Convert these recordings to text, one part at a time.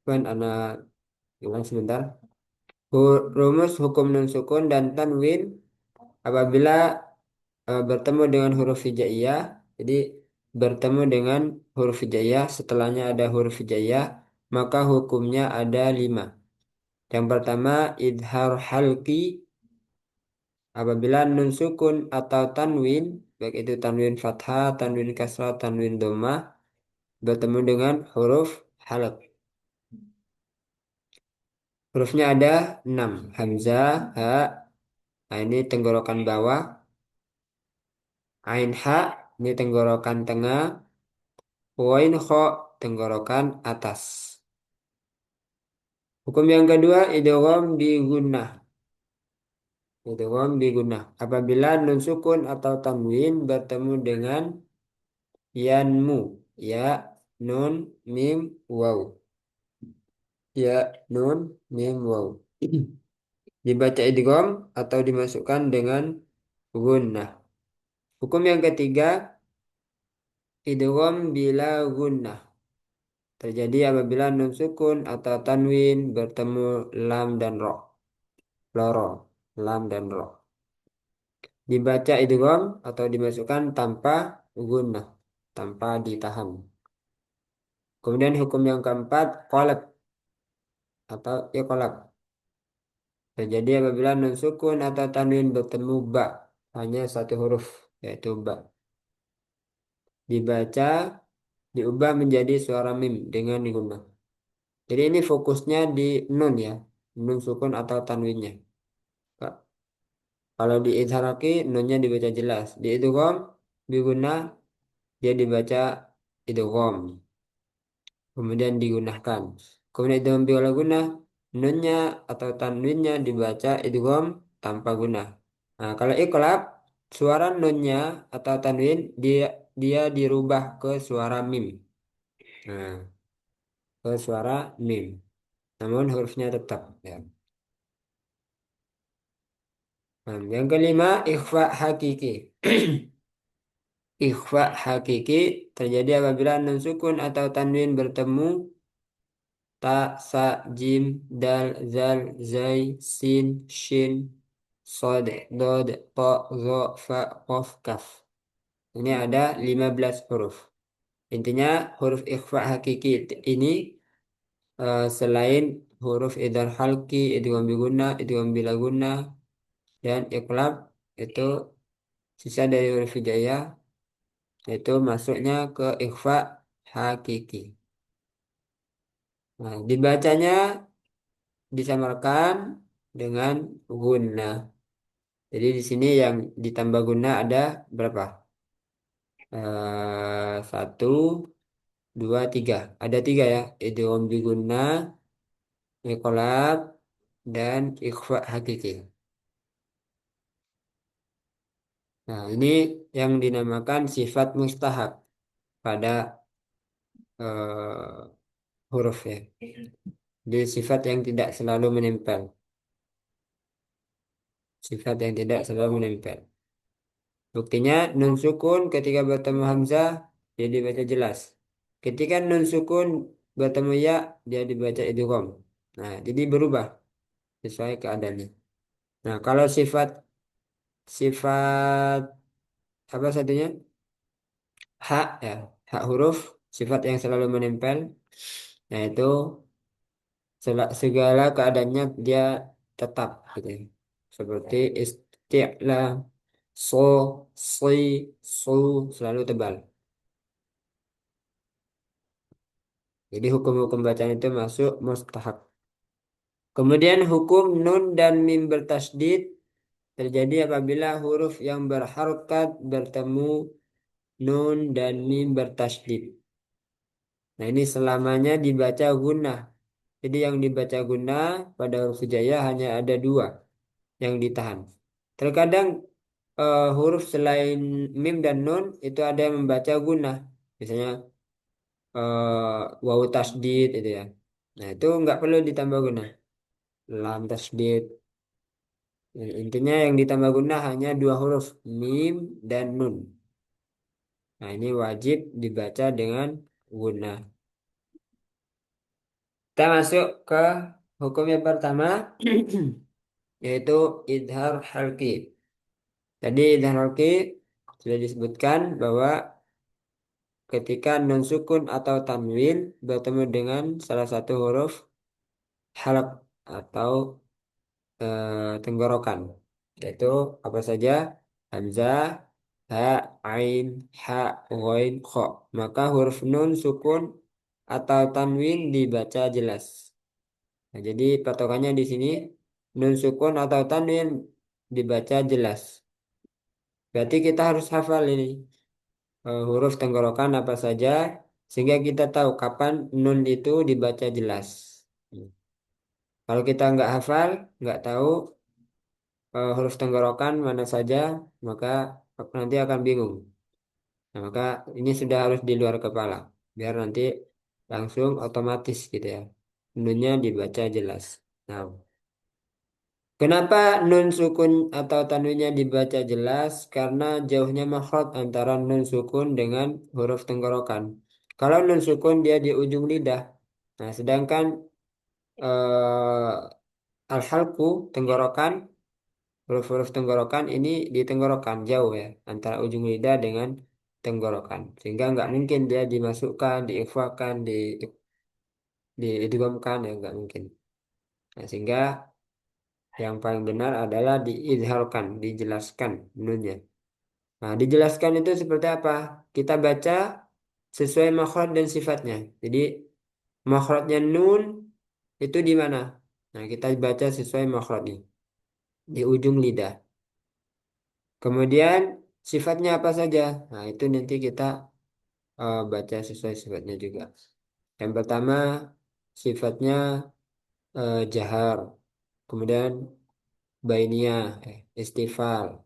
Kan anak ulang sebentar. Rumus hukum nun sukun dan tanwin apabila bertemu dengan huruf hijaiyah. Jadi bertemu dengan huruf hijaiyah, setelahnya ada huruf hijaiyah, maka hukumnya ada 5. Yang pertama idhar halki apabila nun sukun atau tanwin, baik itu tanwin fathah, tanwin kasrah, tanwin dhammah bertemu dengan huruf halq. Hurufnya ada 6. Hamzah, ha, nah ini tenggorokan bawah. Ain ha, ini tenggorokan tengah. Wain kho, tenggorokan atas. Hukum yang kedua, idgham bi gunnah. Idgham bi gunnah. Apabila nun sukun atau tanwin bertemu dengan yanmu. Ya, nun, mim, waw. Ya, nun, mim, waw. Dibaca idgham atau dimasukkan dengan gunnah. Hukum yang ketiga, idgham bila gunnah. Terjadi apabila nun sukun atau tanwin bertemu lam dan ro. Loro, lam dan ro. Dibaca idgham atau dimasukkan tanpa gunnah, tanpa ditahan. Kemudian hukum yang keempat, qalab atau iqlab. Terjadi apabila nun sukun atau tanwin bertemu ba, hanya satu huruf, yaitu ba. Dibaca, diubah menjadi suara mim dengan gunnah. Jadi ini fokusnya di nun ya, nun sukun atau tanwinnya. Pak. Kalau di idharaki nunnya dibaca jelas. Di idgham bigunnah dia dibaca idgham. Kemudian digunakan. Kemudian idgham bila guna nunnya atau tanwinnya dibaca idgham tanpa guna. Nah, kalau iqlab suara nunnya atau tanwin dia dirubah ke suara mim. Nah, ke suara mim. Namun hurufnya tetap ya. Nah, yang kelima ikhfa hakiki. Ikhfa hakiki terjadi apabila nun sukun atau tanwin bertemu ta, sa, jim, dal, zal, zai, sin, shin, sod, dod, to, zo, fa, qaf, kaf. Ini ada 15 huruf. Intinya huruf ikhfa hakiki ini selain huruf idhar halki, idgham biguna, idgham bilaguna, dan iqlab itu sisa dari huruf hijaiyah itu masuknya ke ikhfa hakiki. Nah, dibacanya disamarkan dengan guna. Jadi di sini yang ditambah guna ada berapa? Satu, dua, tiga. Ada tiga ya. Idgham biguna, iqlab, dan ikhfa hakiki. Nah, ini yang dinamakan sifat mustahak pada eh, huruf ya. Jadi sifat yang tidak selalu menempel. Sifat yang tidak selalu menempel. Buktinya nun sukun ketika bertemu hamzah dia dibaca jelas. Ketika nun sukun bertemu ya dia dibaca idgham. Nah, jadi berubah sesuai keadaannya. Nah, kalau sifat apa satunya? Hak ya, hak huruf sifat yang selalu menempel yaitu segala keadaannya dia tetap gitu. Seperti isti'la, so, si, su selalu tebal. Jadi hukum-hukum bacaan itu masuk mustahak. Kemudian hukum nun dan mim bertasdid terjadi apabila huruf yang berharokat bertemu nun dan mim bertasdid. Nah ini selamanya dibaca gunnah. Jadi yang dibaca gunnah pada huruf hijaiyah hanya ada dua yang ditahan. Terkadang huruf selain mim dan nun itu ada yang membaca gunnah. Misalnya wawu tasdid itu ya. Nah itu nggak perlu ditambah gunnah. Lam tasdid. Intinya yang ditambah guna hanya dua huruf, mim dan nun. Nah, ini wajib dibaca dengan guna. Kita masuk ke hukum yang pertama, yaitu idhar halqi. Jadi idhar halqi sudah disebutkan bahwa ketika nun sukun atau tanwin bertemu dengan salah satu huruf halq atau tenggorokan, yaitu apa saja? Hamzah, ha, ain, ha, ghain, kha. Maka huruf nun sukun atau tanwin dibaca jelas. Nah, jadi patokannya di sini nun sukun atau tanwin dibaca jelas. Berarti kita harus hafal ini huruf tenggorokan apa saja sehingga kita tahu kapan nun itu dibaca jelas. Hmm. Kalau kita nggak hafal, nggak tahu huruf tenggorokan mana saja, maka nanti akan bingung. Nah, maka ini sudah harus di luar kepala, biar nanti langsung otomatis gitu ya. Nunnya dibaca jelas. Nah, kenapa nun sukun atau tanwinnya dibaca jelas? Karena jauhnya makhraj antara nun sukun dengan huruf tenggorokan. Kalau nun sukun dia di ujung lidah. Nah, sedangkan al-halqu tenggorokan, huruf-huruf tenggorokan ini di tenggorokan jauh ya antara ujung lidah dengan tenggorokan. Sehingga nggak mungkin dia dimasukkan, diikhfakan, diidghamkan ya nggak mungkin. Nah, sehingga yang paling benar adalah diizharkan, dijelaskan nunnya. Nah, dijelaskan itu seperti apa? Kita baca sesuai makhraj dan sifatnya. Jadi, makhrajnya nun itu di mana? Nah, kita baca sesuai makhrajnya di ujung lidah. Kemudian sifatnya apa saja? Nah, itu nanti kita baca sesuai sifatnya juga. Yang pertama sifatnya jahar. Kemudian bainiyah, istifal,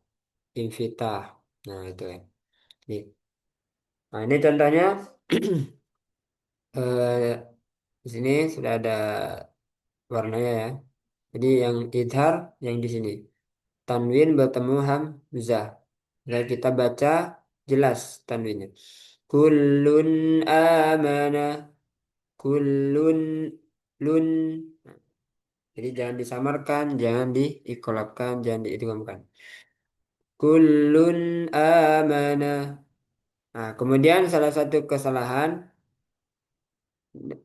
infitah. Nah, itu ya. Nih. Nah, ini contohnya eh, di sini sudah ada warnanya ya. Jadi yang idhar yang di sini. Tanwin bertemu hamzah. Dan kita baca jelas tanwinnya. Kullun amana. Kullun lun. Jadi jangan disamarkan, jangan diikolabkan, jangan diidghamkan. Kullun amana. Nah, kemudian salah satu kesalahan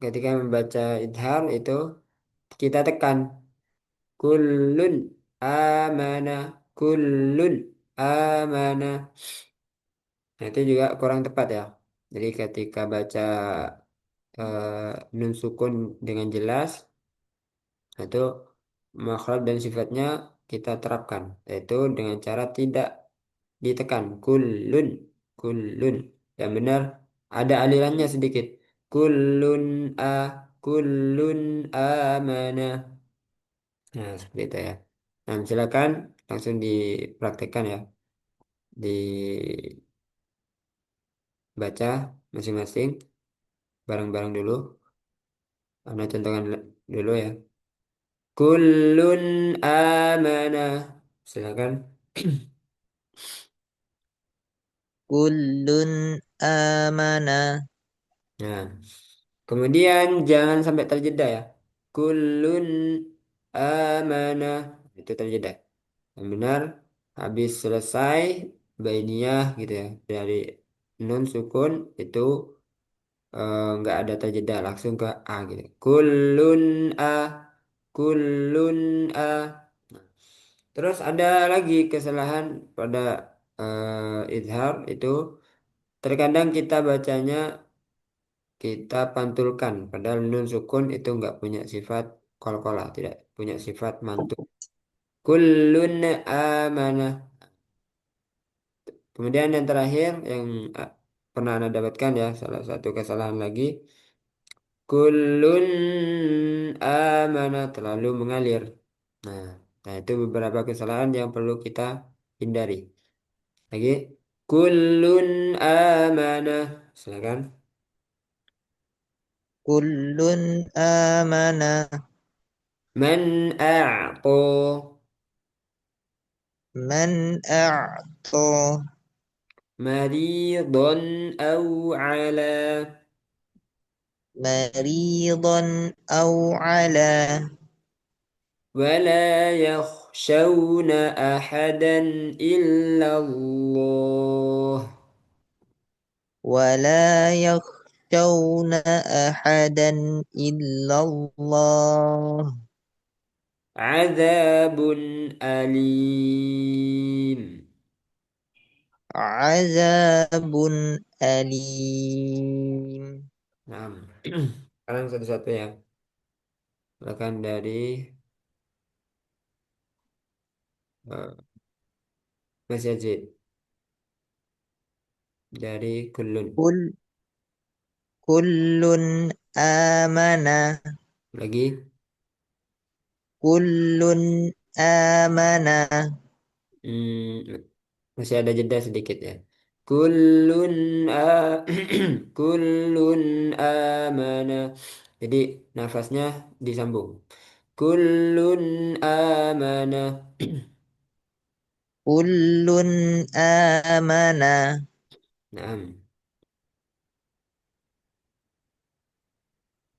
ketika membaca idhar itu kita tekan kullun amana kullun amana. Nah, itu juga kurang tepat ya. Jadi ketika baca nun sukun dengan jelas itu makhraj dan sifatnya kita terapkan, yaitu dengan cara tidak ditekan kullun kullun. Yang benar ada alirannya sedikit. Kullun a kullun amana. Nah, seperti itu ya. Nah, silakan langsung dipraktekkan ya. Dibaca masing-masing bareng-bareng dulu. Anda contohkan dulu ya. Kullun amana. Silakan. Kullun amana. Nah, kemudian jangan sampai terjeda ya. Kullun amana. Itu terjeda. Yang benar habis selesai bainiyah gitu ya. Dari nun sukun itu nggak ada terjeda langsung ke a gitu. Kullun a kullun a. Nah, terus ada lagi kesalahan pada izhar itu terkadang kita bacanya kita pantulkan padahal nun sukun itu nggak punya sifat qalqalah, tidak punya sifat mantul. Kullun amanah. Kemudian yang terakhir yang pernah Anda dapatkan ya salah satu kesalahan lagi kullun amanah terlalu mengalir. Nah, nah itu beberapa kesalahan yang perlu kita hindari. Lagi kullun amanah. Silakan. Kullun amana. Man a'ta Man a'ta. مريضا أو على مريضا أو على ولا يخشون أحدا إلا الله ولا يخشون أحدا إلا الله عذاب أليم. عذاب أليم. Nah, sekarang satu-satu ya. Silakan dari eh, Mas Yazid, dari Kulun. كل كل آمن Lagi, كل آمن masih ada jeda sedikit ya. Kullun a kullun amana. Jadi nafasnya disambung. Kullun amana. كل آمن Naam.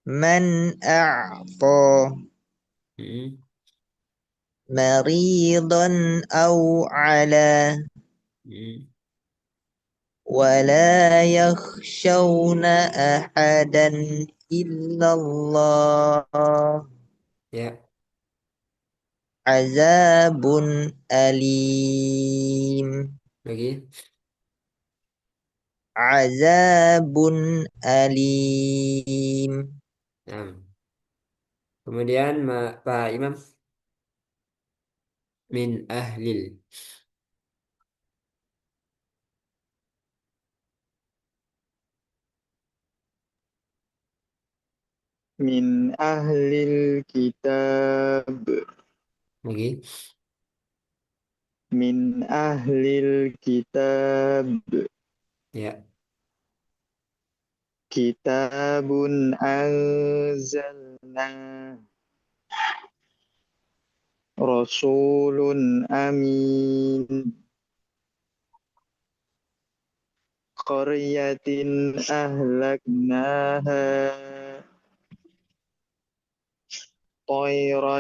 من أعطى Hmm. مريضا أو على Hmm. ولا يخشون أحدا إلا الله Ya, عذاب أليم lagi. عذاب أليم Naam. Kemudian Pak Imam min ahlil. من أهل الكتاب Lagi. من أهل الكتاب Ya. كتاب أنزلناه رسول أمين قرية أهلكناها طيرا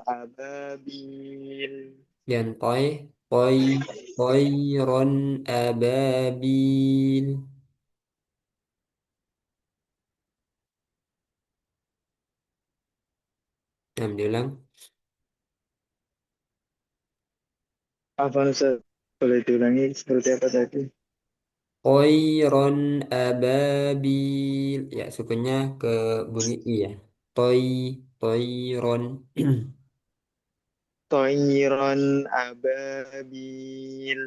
أبابيل Dan toiron ababil. Nah, diulang. apa Ustaz? Boleh diulangi seperti apa tadi? Toiron ababil. Ya, sukunya ke bunyi I ya. Toi, toiron. Toiron ababil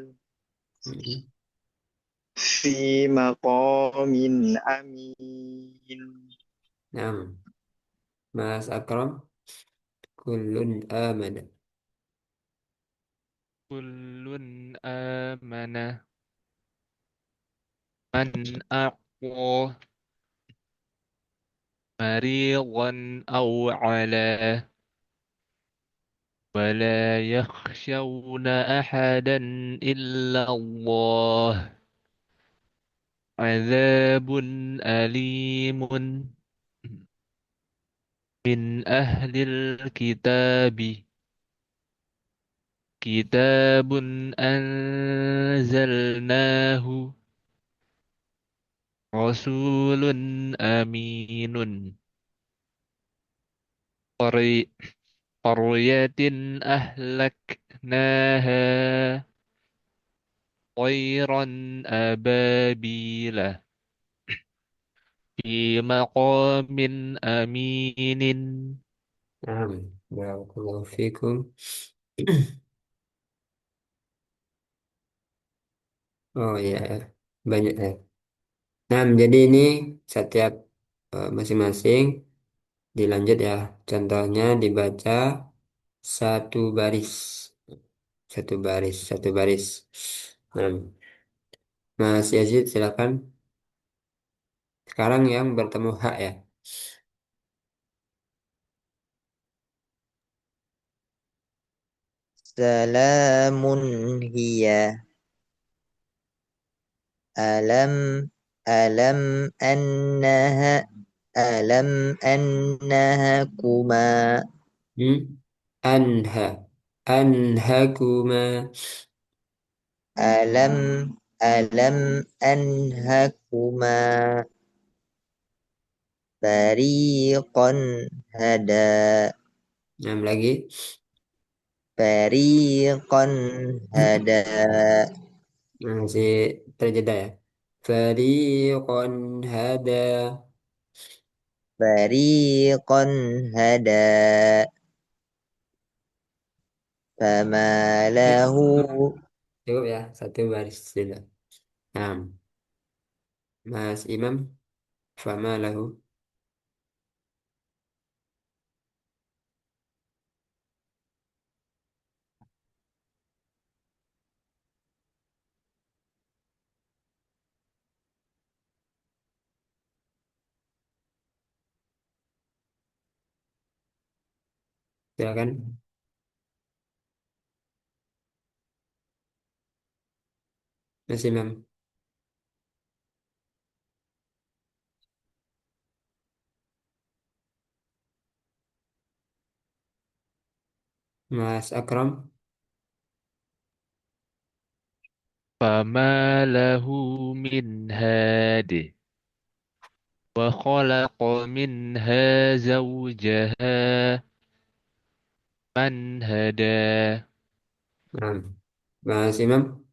fi maqamin amin. Nah, Mas Akram, kullun amana. كل آمن من أعطى مريضا أو على ولا يخشون أحدا إلا الله عذاب أليم من أهل الكتاب كتاب أنزلناه رسول أمين قري- قرية أهلكناها طيرا أبابيل في مقام أمين Nah, barakallahu fikum. Oh iya, ya. Banyak ya. Nah, jadi ini setiap masing-masing dilanjut ya. Contohnya dibaca satu baris. Satu baris, satu baris. Nah, Mas Yazid silakan. Sekarang yang bertemu hak ya. سلام هي ألم أنها ألم أنهكما Hmm? Anha. Anhakuma. ألم ألم أنهكما فريقا هدى Enam lagi. فريقا هدى Masih terjeda ya. Fariqan hada. فريقا هدى فما له Cukup ya. Satu baris sudah. Nah, Mas Imam. Fama lahu. Silakan. Mas Imam. Mas Akram. فما له من هاد وخلق منها زوجها من هدى Nah, Mas Imam.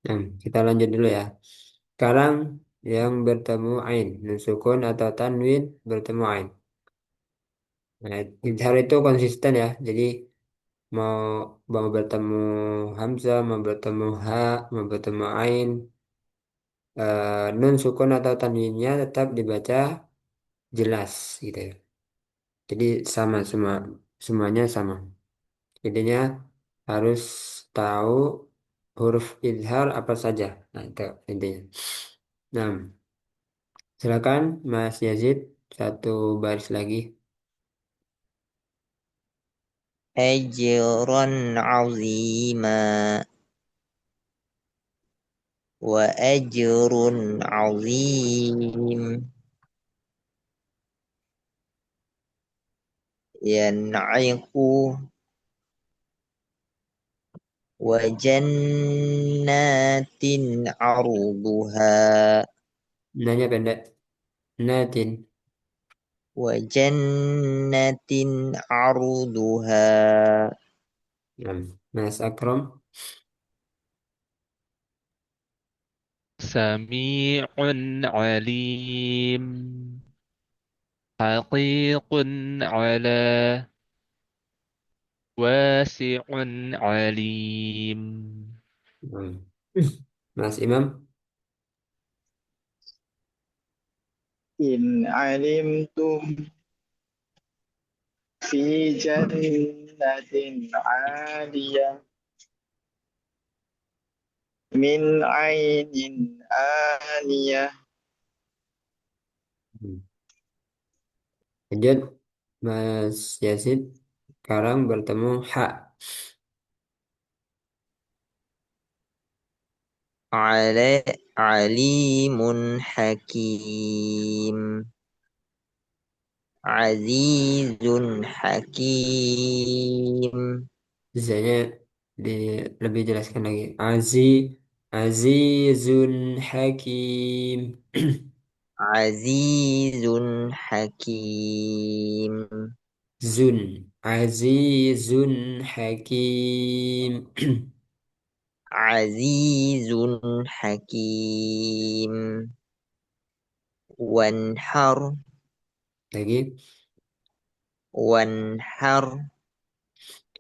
Nah, kita lanjut dulu ya. Sekarang yang bertemu ain, nun sukun atau tanwin bertemu ain. Nah, izhar itu konsisten ya. Jadi mau mau bertemu hamzah, mau bertemu ha, mau bertemu ain, nun sukun atau tanwinnya tetap dibaca jelas gitu ya. Jadi sama semua semuanya sama. Intinya harus tahu huruf izhar apa saja. Nah, itu intinya. Nah, silakan Mas Yazid satu baris lagi. أجرا عظيما وأجر عظيم ينعق وجنات عرضها Nanya pendek. Natin. وجنة عرضها Nah, Mas Akram. سميع عليم حقيق على واسع عليم Nah, Mas Imam. إن علمتم في جنة عالية من عين آنية. Lanjut, Mas Yazid. Sekarang bertemu ha. عليم حكيم عزيز حكيم Misalnya di, lebih jelaskan lagi. Azizun Hakim. عزيز حكيم Zun. Azizun Hakim. عزيز حكيم وانحر Lagi. وانحر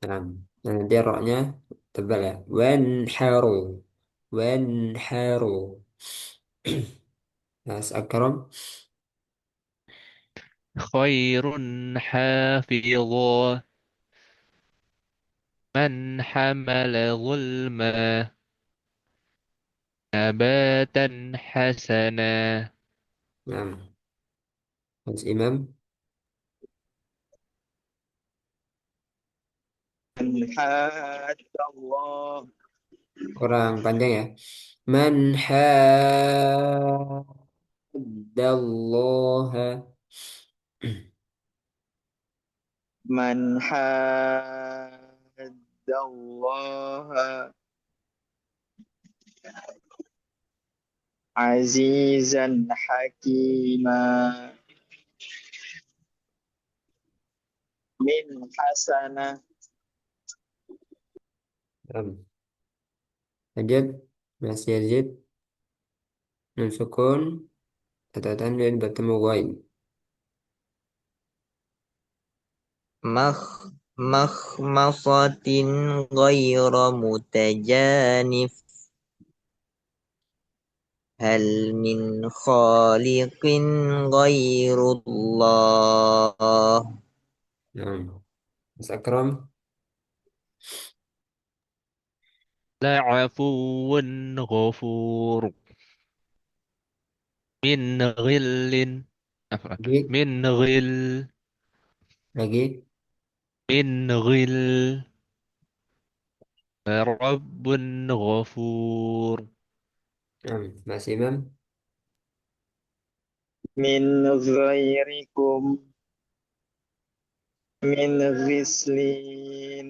Nah, nanti roknya tebal ya. Wanharu. Wanharu. Mas Akram. خير حافظا من حمل ظلما نباتا حسنا Nah, Mas Imam. hadallah. Kurang panjang ya. Man haddallaha. Man hadallah azizan hakima min hasanah. Lanjut. Mas Yazid. Nun sukun atau tanwin bertemu ghain. مخ مخمصة غير متجانف هل من خالق غير الله Nah, Mas Akram. لعفو غفور من غل عفوا Lagi. من غل Lagi. من غل رب غفور Nah, Mas Imam. Min ghairikum min ghislin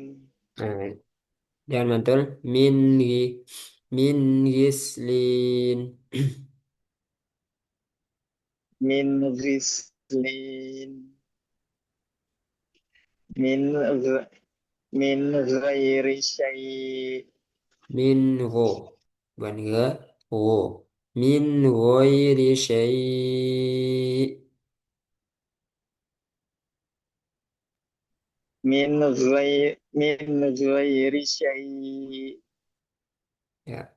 Nah, jangan mantul. Min gislin. min ghislin min gh- min ghairi syai' Min gho. Bukan ga. Gho. Min ghairi syai'. min ghairi syai' Ya,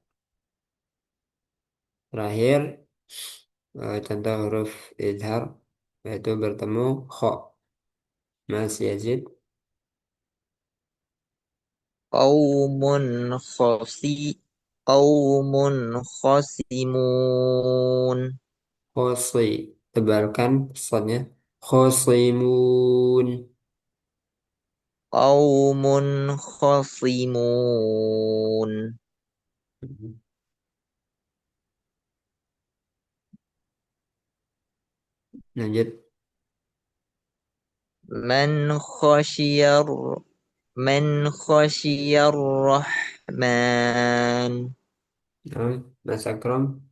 terakhir contoh huruf izhar yaitu bertemu kho. Mas Yazid. قوم خصي قوم خصمون Khosi. Tebalkan sonnya. Khosimun. قوم خصمون Lanjut. من خشي من خشي الرحمن Nah, Mas Akram.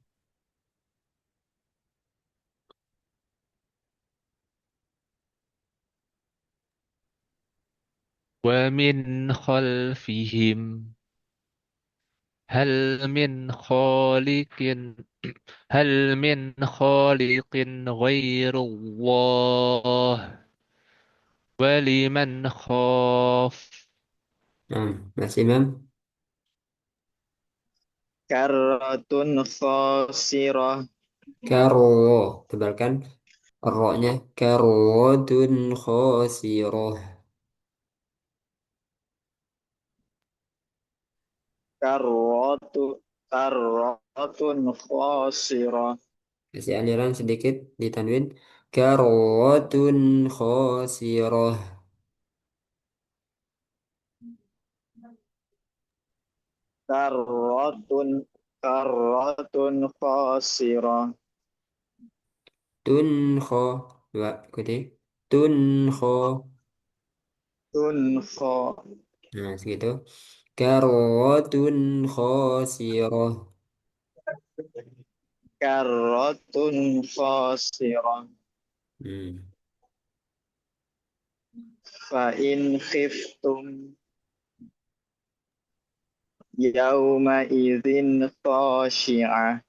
ومن خلفهم هل من خالق هل من خالق غير الله ولمن خاف Nah, Mas Imam. karratun khasirah Karo. Tebalkan ro-nya. Karotun khosiroh. karratu karratun khasirah Kasih aliran sedikit di tanwin. Karotun khosiroh. karratun karratun khasirah Tun kho. Dua. Ikuti. Tun kho. tunkho Nah, segitu. Karotun khosiroh. karratun khasirah Hmm. fa in khiftum yauma idzin khashi'ah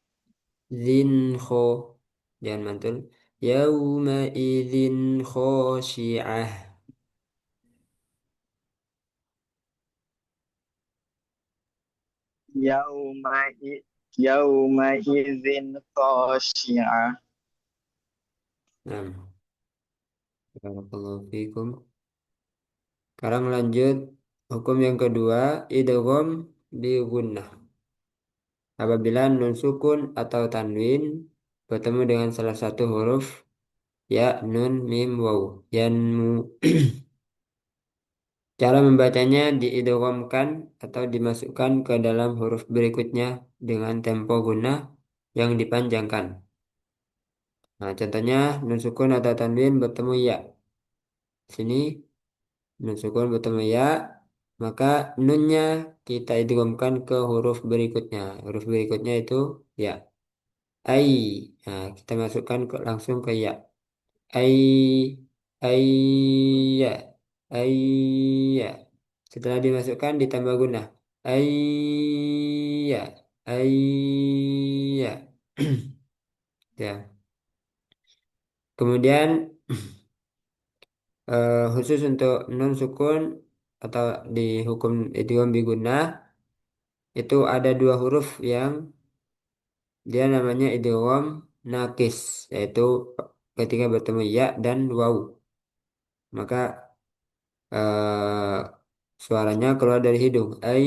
Zin kho. Jangan mantul. Yauma idzin khoshi'ah. yauma i- yauma idzin khashi'ah. Nah, barakallahu fikum. Sekarang lanjut hukum yang kedua, idgham bi gunnah. Apabila nun sukun atau tanwin bertemu dengan salah satu huruf ya, nun, mim, waw. Yanmu. Cara membacanya diidghamkan atau dimasukkan ke dalam huruf berikutnya dengan tempo guna yang dipanjangkan. Nah, contohnya nun sukun atau tanwin bertemu ya. Sini nun sukun bertemu ya, maka nunnya kita idghamkan ke huruf berikutnya. Huruf berikutnya itu ya. Ai. Nah, kita masukkan langsung ke ya. Ai, ai, ya, ai, ya. Setelah dimasukkan ditambah guna. Ai, ya, ai, ya. Ya. Kemudian khusus untuk nun sukun atau di hukum idgham biguna itu ada dua huruf yang dia namanya idgham nakis, yaitu ketika bertemu ya dan waw, maka suaranya keluar dari hidung. Ai,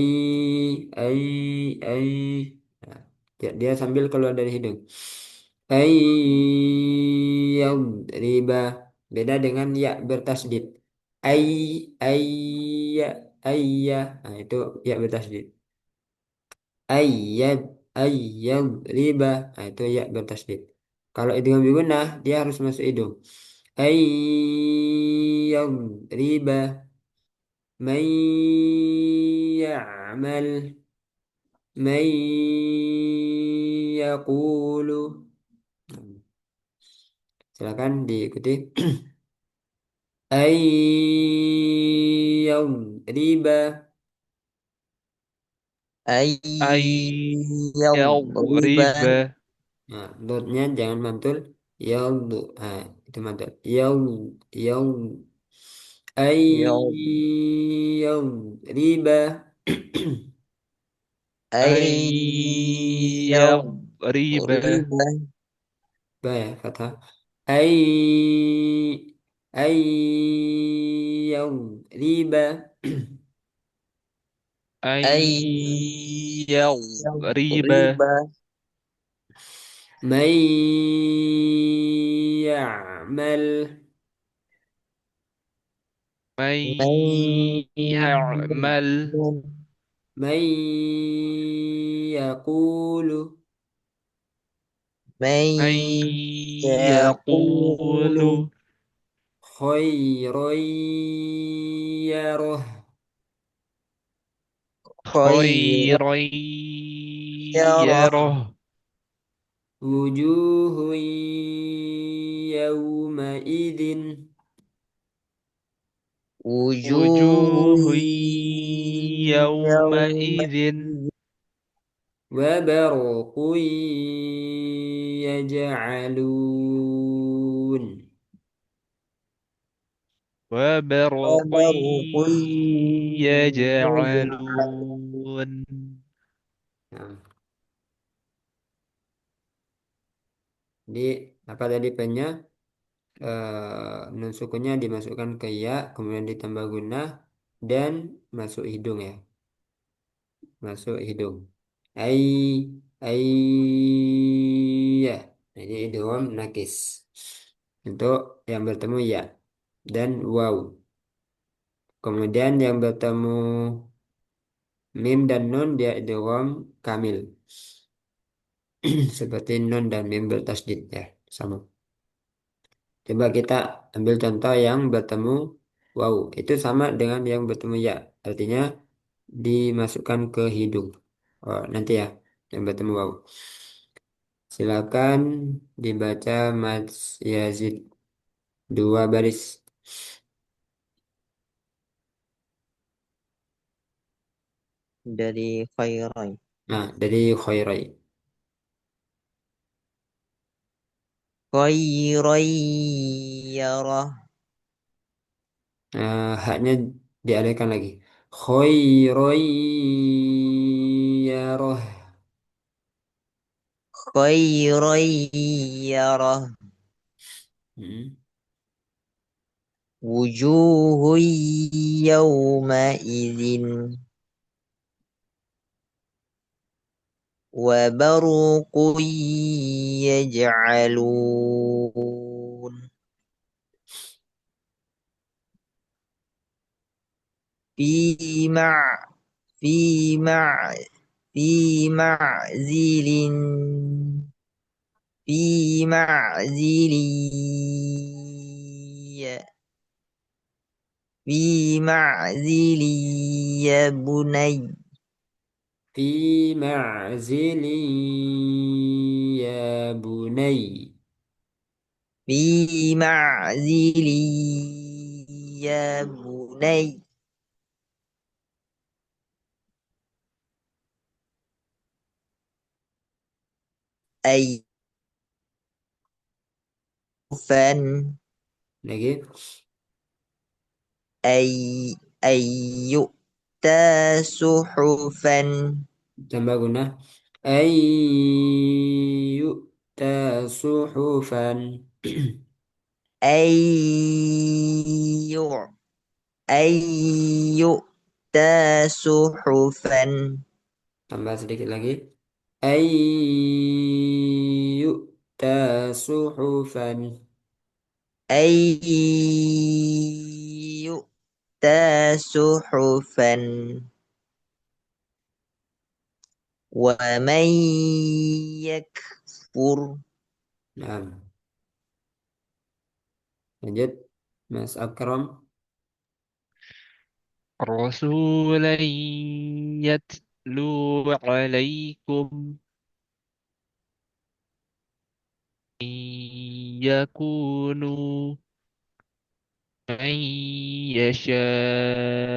ai. Nah, dia sambil keluar dari hidung. Ai, riba. Beda dengan ya bertasdid. Ai, ai, ya, ai, ya. Nah, itu ya bertasdid. Ayyad, ayyad, riba. Nah, itu ya bertasdid. Kalau idgham bigunnah, dia harus masuk hidung. Ayyad, riba. Man ya'mal, man yaqulu. Silakan diikuti. Ayyad, riba. Ayyadriba. riba Nah, dotnya jangan mantul. Yaldu. Nah, itu mantul. Yal, riba. riba Ayyadriba. Ba ya fathah. Ay riba. riba Ayyadriba. May ya'mal. man Man ya'mal May yaqulu. man man yaqulu yaqulu Khairan yarah. khairan khairan yarah yarah Wujuhun yawmaidin. wujuhun wujuhun yawma yawmaidhin وبرق يجعلون. وبرق wabaruqun يجعلون Nah, di apa tadi pennya nun sukunnya dimasukkan ke ya, kemudian ditambah guna dan masuk hidung ya, masuk hidung. Ai, ai, ya. Nah, ini idgham nakis untuk yang bertemu ya dan waw. Kemudian yang bertemu mim dan nun dia idgham kamil. Seperti nun dan mim bertasdid ya, sama. Coba kita ambil contoh yang bertemu wow, itu sama dengan yang bertemu ya, artinya dimasukkan ke hidung. Oh, nanti ya, yang bertemu wow. Silakan dibaca Mas Yazid, dua baris. dari khairan Nah, dari khairai. khairan yarah Haknya dialihkan lagi. Khairai yarah. khairan yarah Hmm. wujuhun yawma idzin wabaruqun yaj'alun في مع في مع في معزل في معزل في معزل يا بني في معزل يا بني. في معزل يا بني أي فن Lagi. أي أي يؤتى صحفا Tambah guna. Ayyu'ta suhufan. أي يع- أي يؤتى صحفا Tambah sedikit lagi. Ayyu'ta suhufan. أي يؤتى صحفا ومن يكفر Nah, lanjut. Mas Akram. رسولا يتلو عليكم إن يكونوا من يشاء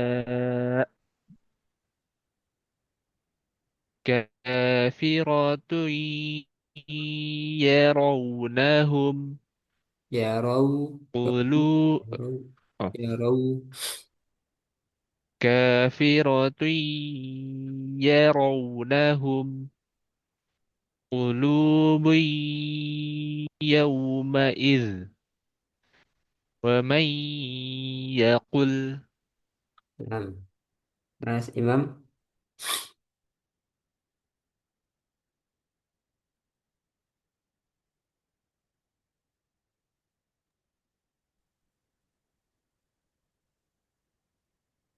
كافرة يرونهم Ya raw. قلوب Ya raw. Ya raw. كافرة يرونهم قلوب يومئذ ومن يقل Nah, Mas Imam.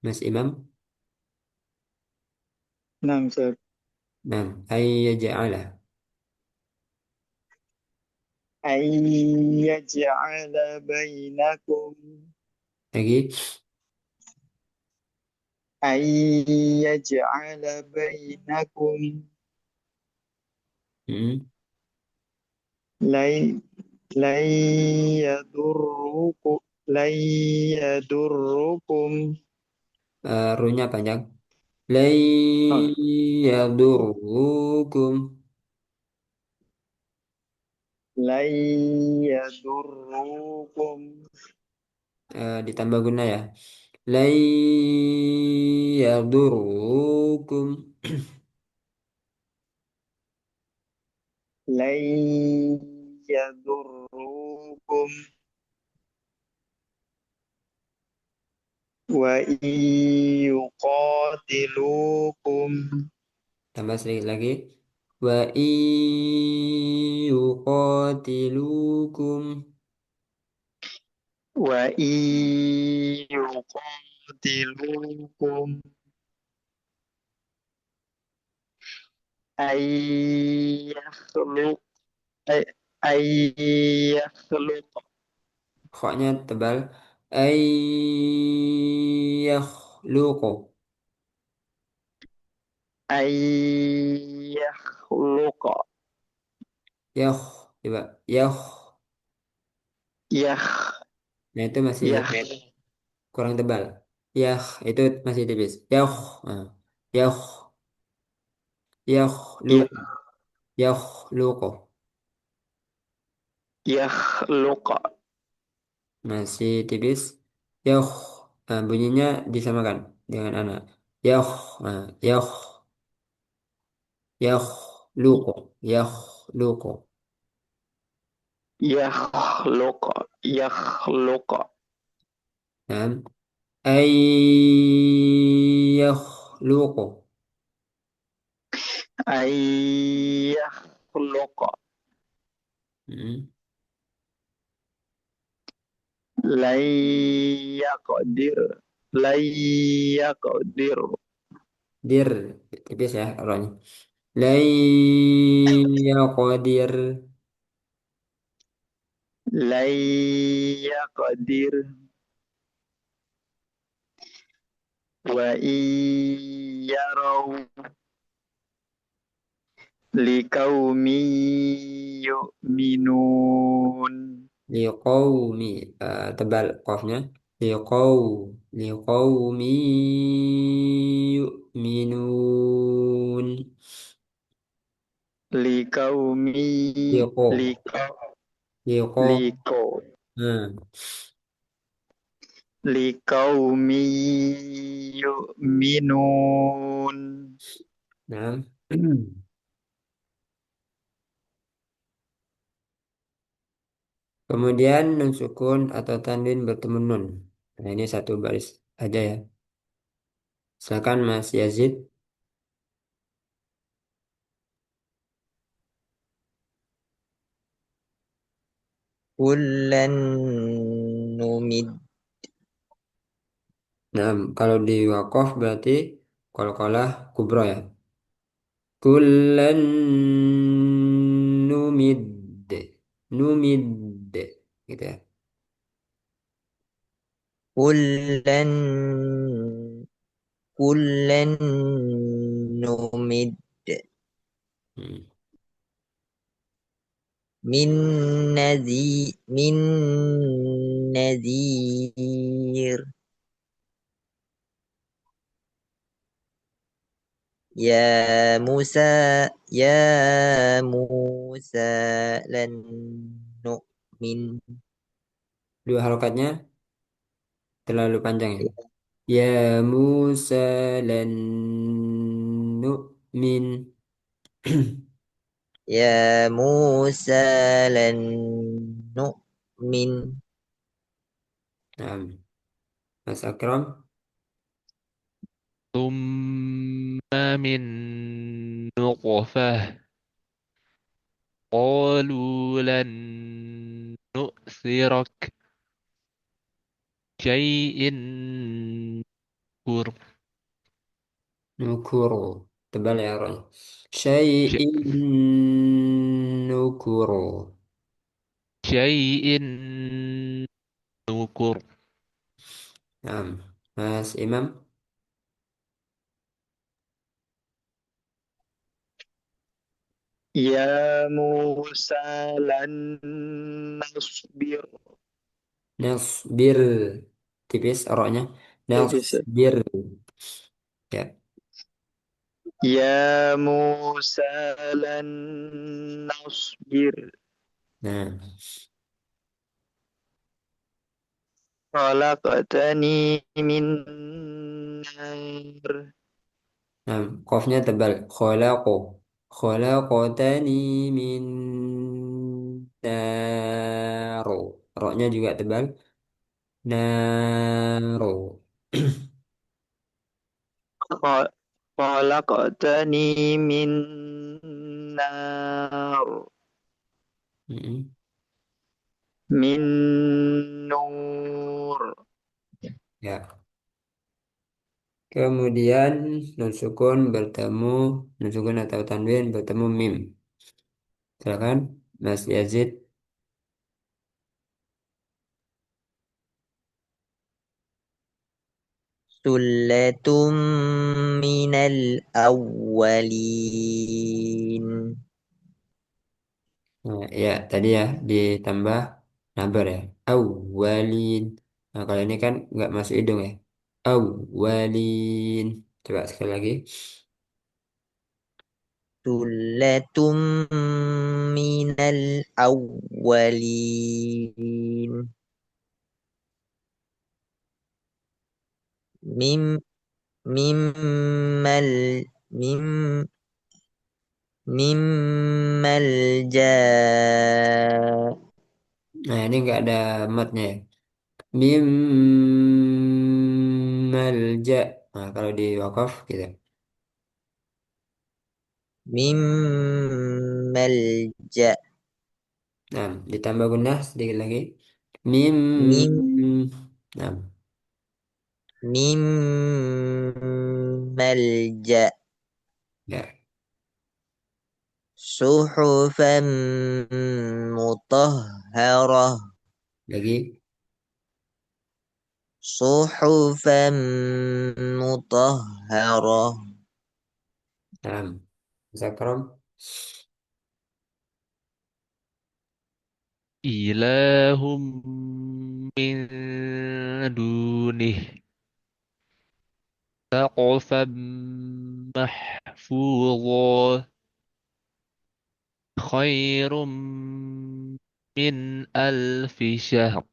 Mas Imam. نعم أستاذ. Nah, ayyaja'ala. أن يجعل بينكم Lagi. أن يجعل بينكم Hmm. لن لن يضركم لن يضركم Runya panjang. Lai آه، yadurrukum. لن يضركم Ditambah guna ya. Lai yadurrukum. لن يضركم وإن يقاتلوكم Tambah sedikit lagi. Wa yuqatilukum. وإن يقاتلوكم أن يخلق أي أن يخلق Khoknya tebal. Ayyakhluqu. أن يخلق Yakh. Coba. Yakh. يخ Nah itu masih يخ kurang tebal. Yakh. Itu masih tipis. Yakh. Nah. Yakh. يخ Yakhluqu. Yakhluqu. يخلق Masih tipis. Yakh. Nah, bunyinya disamakan dengan anak. Yakh. Nah, yakh. Yakhluqu. Yakhluqu. يخلق Nah. Ay yakhluqu. أن يخلق Hmm. لن يقدر lan yaqdir dir tipis ya rohnya. Lan yaqdir. lan yaqdir wa in yaraw liqaumi yu'minun Liqaumi tebal qafnya. Liqau liqaumi yu'minun. liqaumi Liqo liqa liqo. liqo Nah, liqaumi yu'minun. nah. Kemudian nun sukun atau tanwin bertemu nun. Nah, ini satu baris aja ya. Silakan Mas Yazid. kullan numid Nah, kalau di wakaf berarti qalqalah kubra ya. Kullan numid. Numid. Gitu ya. kullan kullan numid Hmm. min min nadhir ya Musa ya Musa lan nu'min Dua harokatnya terlalu panjang ya. Ya Musa lan nu'min. ya Musa lan nu'min Nah, Mas Akram. ثم من نطفة قالوا لن نؤثرك شيء كر Nukuru. Tebal ya rohnya. Syai'in nukuru. شيء نكر Nah, Mas Imam. Ya Musa lan nasbir. Nasbir. Tipis rohnya. Bisa. Nasbir. Ya. Ya Musa lan nasbir. Nah, Khalaqtani min nar. nah, qafnya tebal. Khalaqo. Khalaqotani min naro. Roknya juga tebal. Naro. Kha- Khalaqtani min nar. Mm-mm. Min nur. Ya. Kemudian nun sukun bertemu nun sukun atau tanwin bertemu mim. Silakan Mas Yazid. Sullatum minal awwalin. Nah, ya tadi ya ditambah nabar ya. Awwalin. Nah, kalau ini kan nggak masuk hidung ya. Awwalin. Coba sekali lagi. Sullatum minal awwalin. Mim mimmal mim mimmal ja Nah, ini nggak ada matnya ya. Mim malja. Nah, kalau di wakaf gitu. mimmal ja Nah, ditambah gunah sedikit lagi. Mim. mim Nah, Mim malja. Ya, Suhufan mutahharah. lagi. Suhufan mutahharah. Nah, Zakram. إله من دونه سقفا محفوظا خير من ألف شهر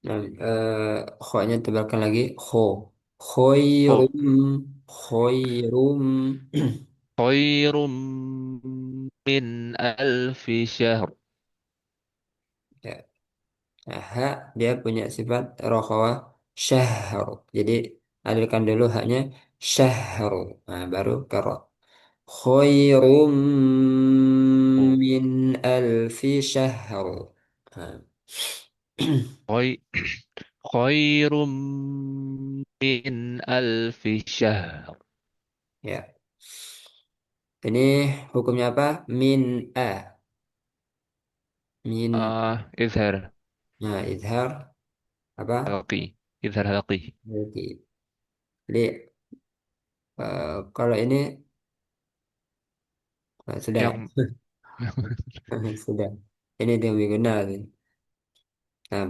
Nah, kho-nya tebalkan lagi. Kho. خ- Khairum. Khairum. خير من ألف شهر Ya. Nah, ha dia punya sifat rokhawah syahr. Jadi alirkan dulu haknya syahr. Nah, baru karo. Khairum min alfi syahr. Nah. خي- خير من ألف شهر Ya. Ini hukumnya apa? Min a. Min. إظهار Nah, izhar apa? حلقي إظهار حلقي Oke. Jadi kalau ini sudah ya. yang Sudah. Ini yang lebih benar. Nah,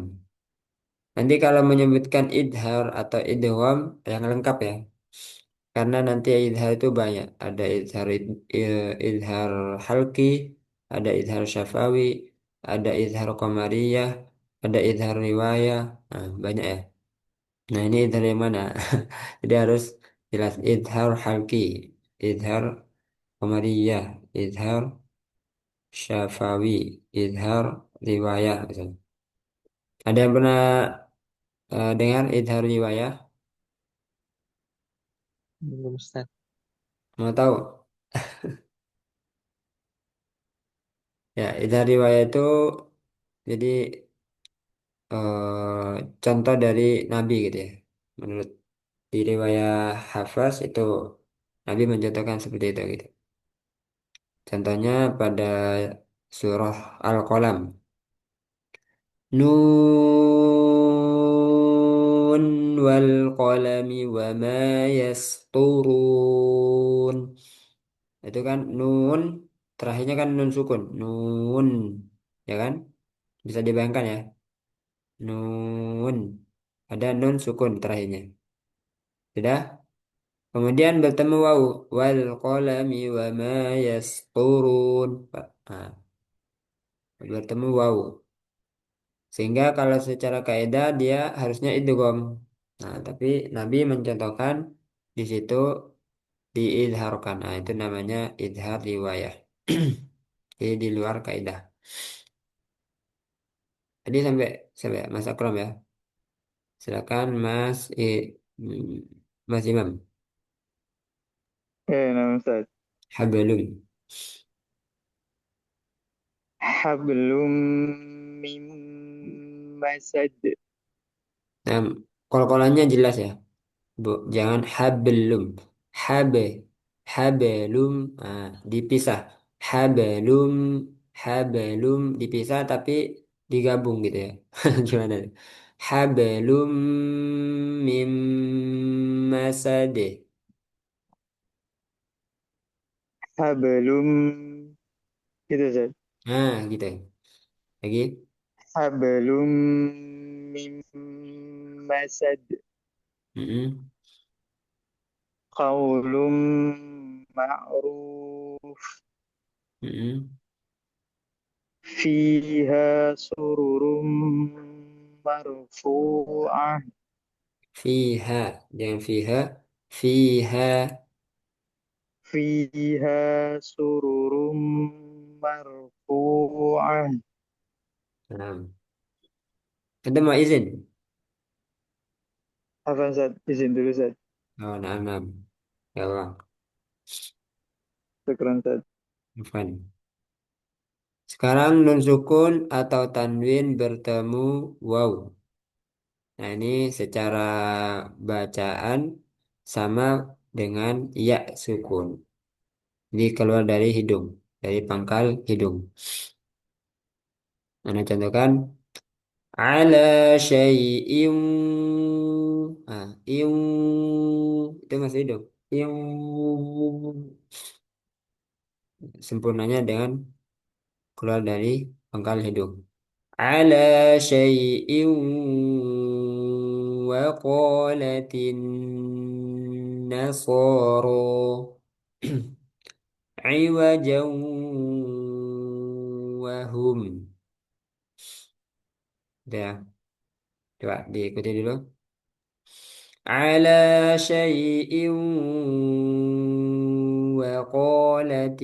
nanti kalau menyebutkan idhar atau idgham yang lengkap ya. Karena nanti idhar itu banyak. Ada idhar halki, ada idhar syafawi, ada idhar qamariyah, ada idhar riwayah. Nah, banyak ya. Nah, ini idhar yang mana? Jadi harus jelas idhar halki, idhar qamariyah, idhar syafawi, idhar riwayah misalnya. Ada yang pernah dengar idhar riwayah? Belum Ustaz. Mau tahu? Ya, idhar riwayah itu jadi contoh dari Nabi gitu ya. Menurut di riwayah Hafaz itu Nabi mencontohkan seperti itu gitu. Contohnya pada surah Al-Qalam. Nun wal qalami wa ma yasturun. Itu kan nun terakhirnya kan nun sukun. Nun, ya kan? Bisa dibayangkan ya. Nun. Ada nun sukun terakhirnya. Sudah? Kemudian bertemu wawu. Wal qalami wa ma yasturun. Nah, bertemu wawu. Sehingga kalau secara kaidah dia harusnya idgham. Nah, tapi Nabi mencontohkan di situ diidharkan. Nah, itu namanya idhar riwayah. Jadi di luar kaidah. Tadi sampai Mas Akram ya. Silakan Mas Imam. Nama Ustaz. Hablum. Hablum mim masad. Nah, kol-kolannya jelas ya. Bu, jangan hablum. Habe, habelum, ah, dipisah. Habelum, habelum dipisah tapi digabung gitu ya. Gimana? Habelum mim masade. Hablum gitu Ustaz. Nah, gitu. Lagi. Hablum mim masad. Mm-mm, Qaulum ma'ruf. mm-mm. Fiha sururum marfu'ah. Fiha, jangan fiha. Fiha. Fiha sururum marfu'ah. Nah, kita mau izin. Apa Ustaz? Izin dulu Ustaz. Oh, nah, nah. Ya Allah. Syukran Ustaz. Afwan. Sekarang nun sukun atau tanwin bertemu waw. Nah, ini secara bacaan sama dengan ya sukun. Ini keluar dari hidung, dari pangkal hidung. Nah, contohkan ala syai'in. Ah, iu itu masih hidung. Iu sempurnanya dengan keluar dari pangkal hidung. Ala syai'in wa qalatin nasara iwajan wahum. Udah, coba diikuti dulu. على شيء وقالت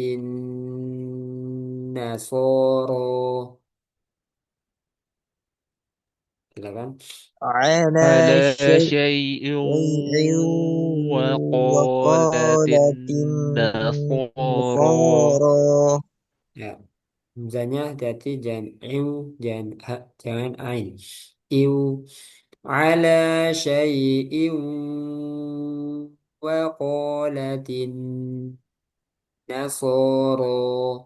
النصارى. silakan. على على شيء شيء وقالت وقالت النصارى النصارى Ya, hamzanya hati-hati jangan jangan jangan ain. Iu ala syai'in wa qalatin nasara.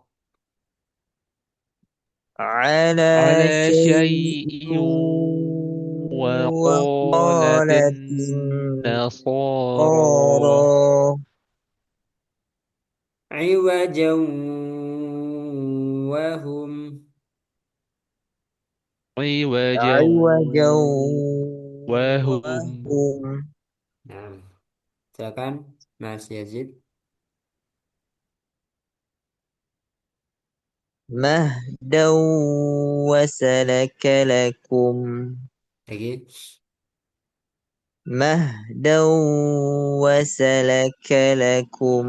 على على شيء شيء وقالت وقالت النصارى النصارى عوجا وهم. عوجا عوجا وهم وهم Nah, silakan Mas Yazid مهدا وسلك لكم lagi. مهدا وسلك لكم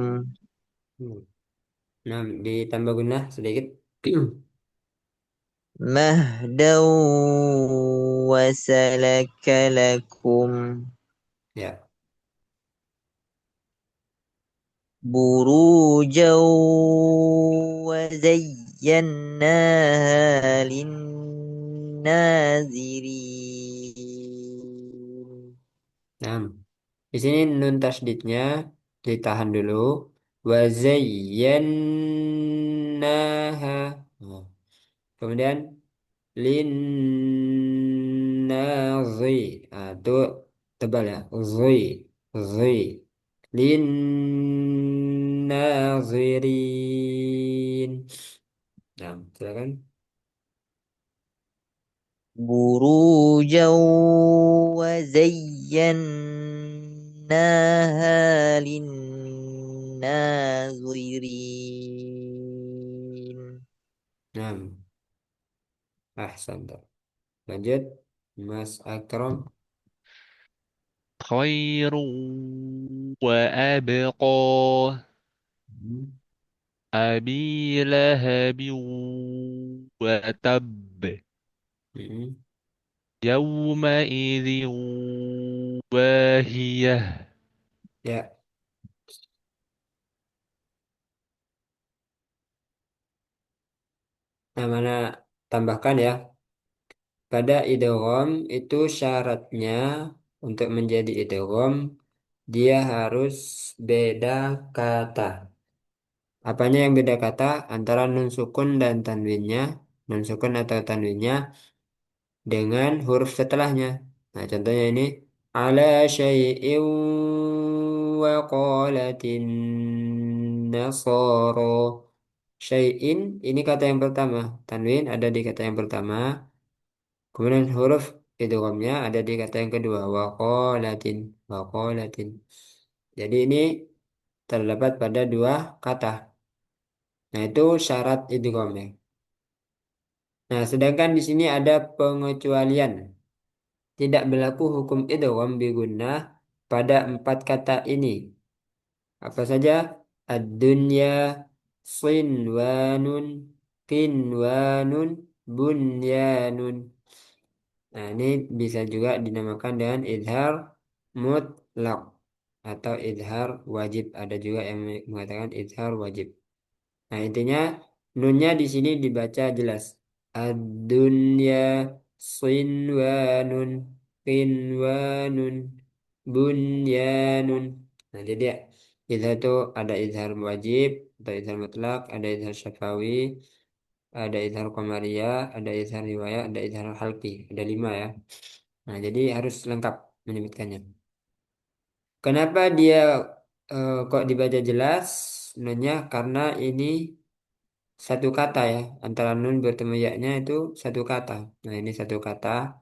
Hmm. Nah, ditambah guna sedikit. مهدا وسلك لكم Ya, بروجا وزيناها للناظرين nah, di sini nun tasdidnya ditahan dulu. Wa zayyanaha. Nah, kemudian lin nazi. Ah, itu tebal ya. Zi, zi. Lin nazirin. Nah, silakan. بروجا وزيناها للناظرين Nah, ahsan. Lanjut, Mas Akram. خير وأبقى Hmm. أبي لهب وتب Hmm. يومئذ واهية Ya, nah mana tambahkan ya. Pada idgham itu syaratnya untuk menjadi idgham dia harus beda kata. Apanya yang beda kata antara nun sukun dan tanwinnya, nun sukun atau tanwinnya dengan huruf setelahnya. Nah, contohnya ini ala syai'in wa qalatin nasara. Syai'in ini kata yang pertama. Tanwin ada di kata yang pertama. Kemudian huruf idghamnya ada di kata yang kedua. Wa qalatin, wa qalatin. Jadi ini terdapat pada dua kata. Nah, itu syarat idghamnya. Nah, sedangkan di sini ada pengecualian. Tidak berlaku hukum idgham bigunnah pada empat kata ini. Apa saja? Ad-dunya, sinwanun, qinwanun, bunyanun. Nah, ini bisa juga dinamakan dengan idhar mutlak atau idhar wajib. Ada juga yang mengatakan idhar wajib. Nah, intinya nunnya di sini dibaca jelas. Ad-dunya sinwanun. qinwanun, bunyanun. Nah, jadi ya, izhar itu ada izhar wajib, atau izhar mutlak, ada izhar syafawi, ada izhar qamariyah, ada izhar riwayah, ada izhar halqi. Ada 5 ya. Nah, jadi harus lengkap menyebutkannya. Kenapa dia kok dibaca jelas? Nunnya karena ini satu kata ya. Antara nun bertemu ya-nya itu satu kata. Nah, ini satu kata,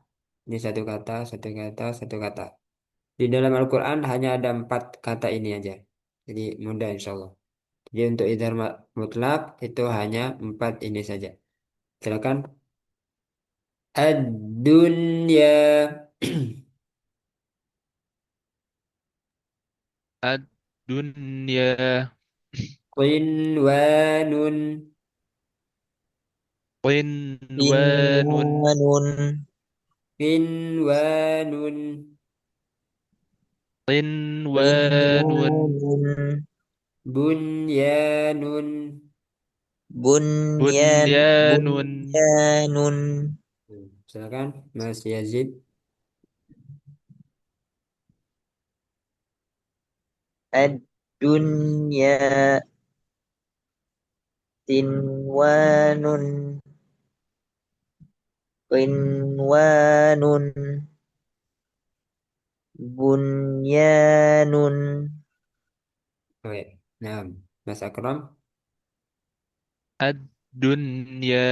ini satu kata, satu kata, satu kata. Di dalam Al-Quran hanya ada 4 kata ini aja. Jadi mudah insya Allah. Jadi untuk idhar mutlak itu hanya 4 ini saja. Silakan. Ad-dunya. Ad-dunya. Qinwanun. Qinwanun. Inwanun. Qinwanun. Qinwanun. Inwanun. Bunyanun. Bunyanun. Bunyanun. Silakan Mas Yazid. Ad-dunya tinwanun. Qinwanun. Bunyanun. Oke. Nah, Mas Akram. Ad-dunya.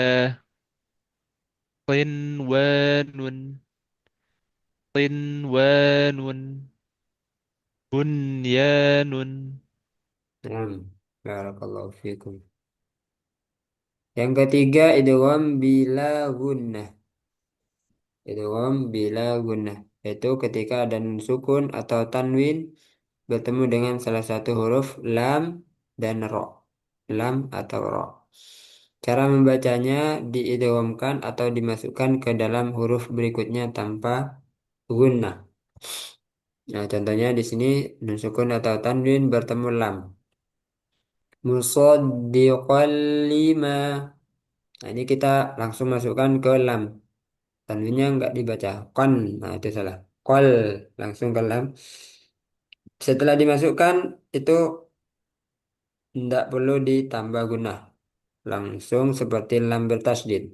Qinwanun. Qinwanun. Bunyanun. Nah, barakallahu fikum. Yang ketiga idgham bila gunnah. Idgham bila gunnah. Yaitu ketika ada nun sukun atau tanwin bertemu dengan salah satu huruf lam dan ro. Lam atau ro. Cara membacanya diidghamkan atau dimasukkan ke dalam huruf berikutnya tanpa gunnah. Nah, contohnya di sini nun sukun atau tanwin bertemu lam. Musaddiqal lima. Nah, ini kita langsung masukkan ke lam. Tanwinnya nggak dibaca. Kon. Nah, itu salah. Kol. Langsung ke lam. Setelah dimasukkan, itu tidak perlu ditambah guna. Langsung seperti lam bertasdid.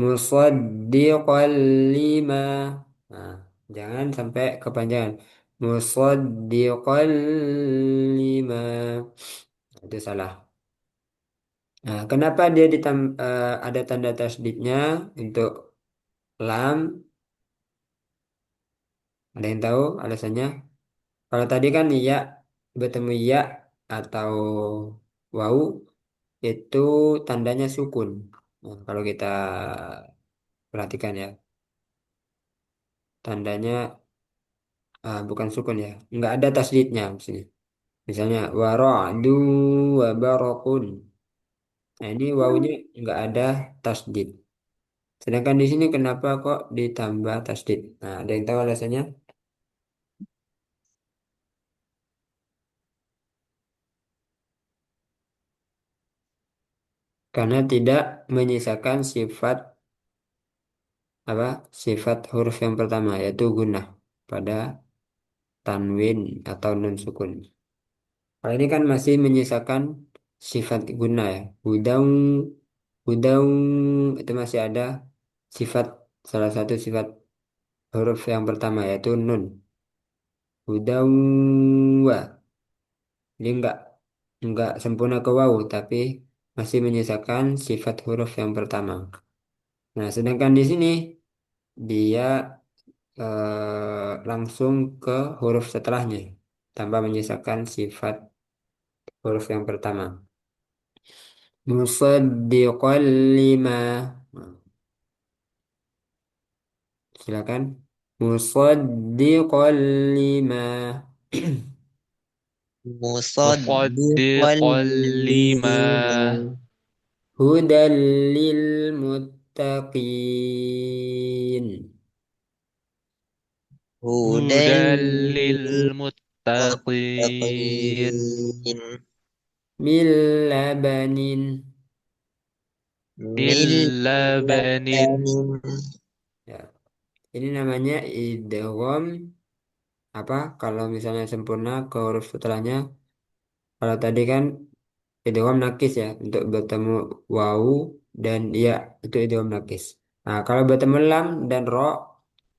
Musaddiqal lima. Nah, jangan sampai kepanjangan. Musaddiqal lima. Itu salah. Nah, kenapa dia ada tanda tasdidnya untuk lam? Ada yang tahu alasannya? Kalau tadi kan iya bertemu iya atau wau itu tandanya sukun. Nah, kalau kita perhatikan ya, tandanya bukan sukun ya, nggak ada tasdidnya maksudnya. Misalnya wara'du wa barakun. Nah, ini wawunya nggak ada tasdid. Sedangkan di sini kenapa kok ditambah tasdid? Nah, ada yang tahu alasannya? Karena tidak menyisakan sifat apa? Sifat huruf yang pertama yaitu gunnah pada tanwin atau nun sukun. Kalau ini kan masih menyisakan sifat guna ya. Hudang, hudang itu masih ada sifat salah satu sifat huruf yang pertama yaitu nun. Hudang wa. Jadi enggak sempurna ke wawu tapi masih menyisakan sifat huruf yang pertama. Nah, sedangkan di sini dia langsung ke huruf setelahnya tanpa menyisakan sifat huruf yang pertama. Musaddiqan lima. Nah, silakan. Musaddiqan lima. Musaddiqal Musaddiqan lima. lima. Hudan lil muttaqin. Hudan Hudan lil lil muttaqin. muttaqin. Min labanin. Min Min labanin. Ya. Ini namanya idgham apa? Kalau misalnya sempurna ke huruf setelahnya. Kalau tadi kan idgham nakis ya untuk bertemu wawu dan ya itu idgham nakis. Nah, kalau bertemu lam dan ro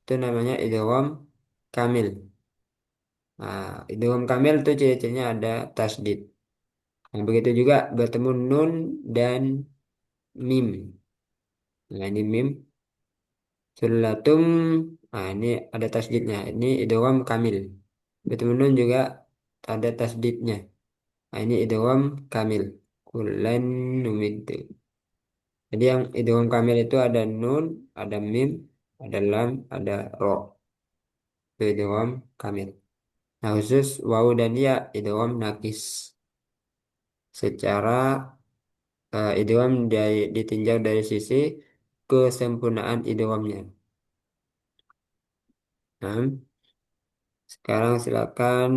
itu namanya idgham kamil. Nah, idgham kamil itu ciri-cirinya ada tasdid. Nah, begitu juga bertemu nun dan mim. Nah, ini mim sulatum. Nah, ini ada tasdidnya. Ini idgham kamil. Bertemu nun juga ada tasdidnya. Nah, ini idgham kamil. Kulan numiddu. Jadi yang idgham kamil itu ada nun, ada mim, ada lam, ada ro. Itu idgham kamil. Nah, khusus wawu dan ya idgham nakis. Secara idgham ditinjau dari sisi kesempurnaan idghamnya. Nah, sekarang silakan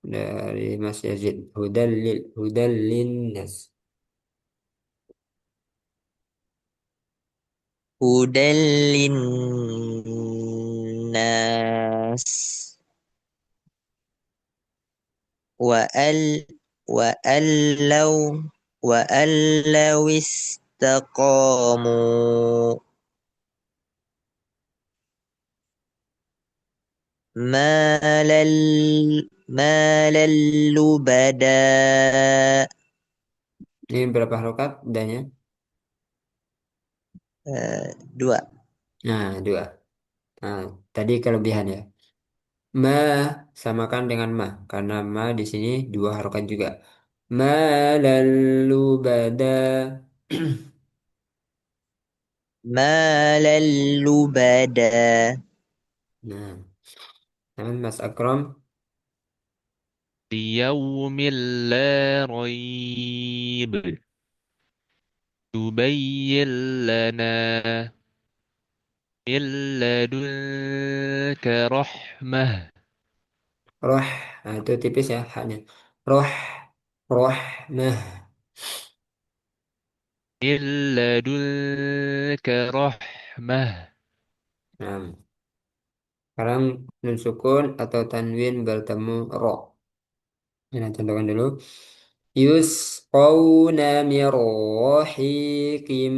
dari Mas Yazid. Hudallin nas. Hudan linnas. وأل وأن لو وأن لو استقاموا ما للبدا. Ini berapa harokat dannya? Dua. Nah, dua. Nah, tadi kelebihan ya. Ma samakan dengan ma karena ma di sini dua harokat juga. Ma lalu bada. ما للبدا. Nah, nah, Mas Akram. ليوم لا ريب تبين لنا من لدنك رحمة Roh, nah, itu tipis ya haknya. Roh, roh, nah, من لدنك رحمة nah. Sekarang nun sukun atau tanwin bertemu ro. Nah, contohkan dulu. Yusqawna min rahiqim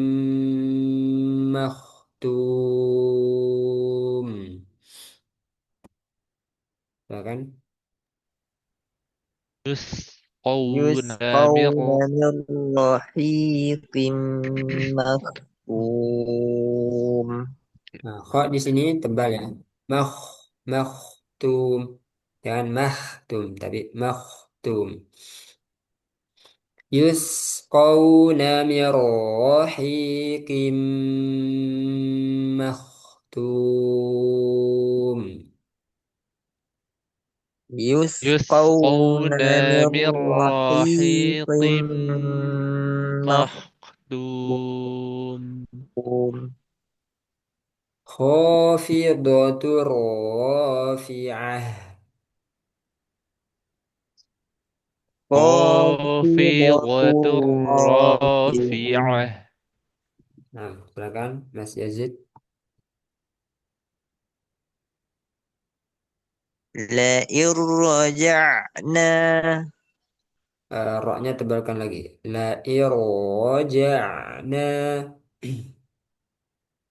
makhtum. Ya kan? يسقون من يسقون من رحيق مختوم. Nah, kho di sini tebal ya. Makh, makhtum. Jangan mahtum, tapi makhtum. Yusqawna min rahiqim makhtum. يسقون يسقون من من رحيق رحيق مختوم مختوم. خافضة رافعة. خافضة خافضة رافعة. رافعة Nah, silakan Mas Yazid. لئن رجعنا Roknya tebalkan lagi. La iroja'na.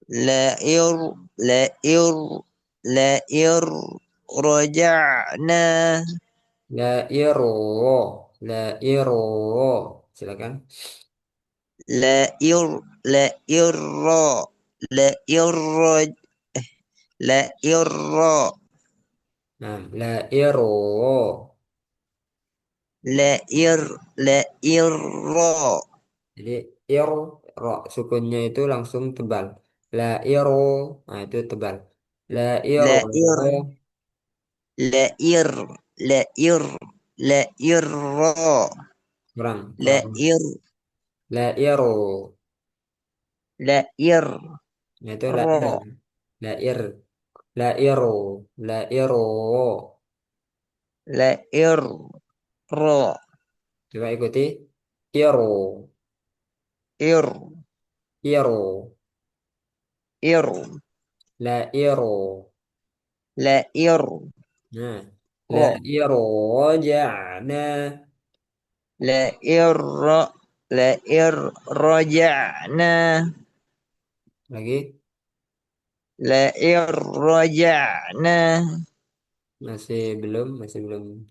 لئن لئن لئن رجعنا La iro. La iro. Silakan. لئن لئن را لئن رج لئن را Nah, la iro. لئن لئن را Jadi ir ro sukunnya itu langsung tebal. La iro. Nah, itu tebal. La iro. لئن لئن لئن لئن را Kurang. لئن La iro. لئن Nah, itu la ir. را La ir. La iro. La iro. لئن را Coba ikuti. Iro. إر Iro. ir, La iro. la ir, Nah, la ro, iro ja'na. la ir, la ir, roja'na, Lagi la ir, roja'na, masih belum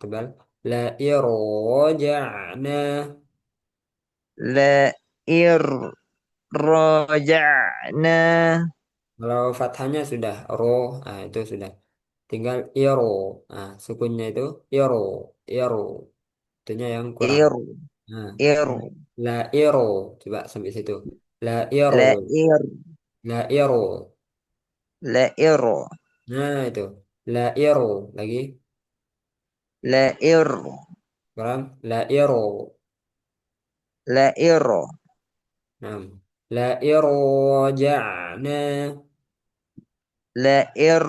tebal. La iro ja'na. la ir, roja'na, Kalau fathahnya sudah ro, ah itu sudah. Tinggal iro. Ah, sukunnya itu iro, iro. Itunya yang kurang. ir, Nah, ir, la iro. Coba sampai situ. La iro, la ir, la iro. la ir, Nah, itu. La iro lagi. la ir, Kurang. La iro. la ir, Nah, la iro ja'na. la ir,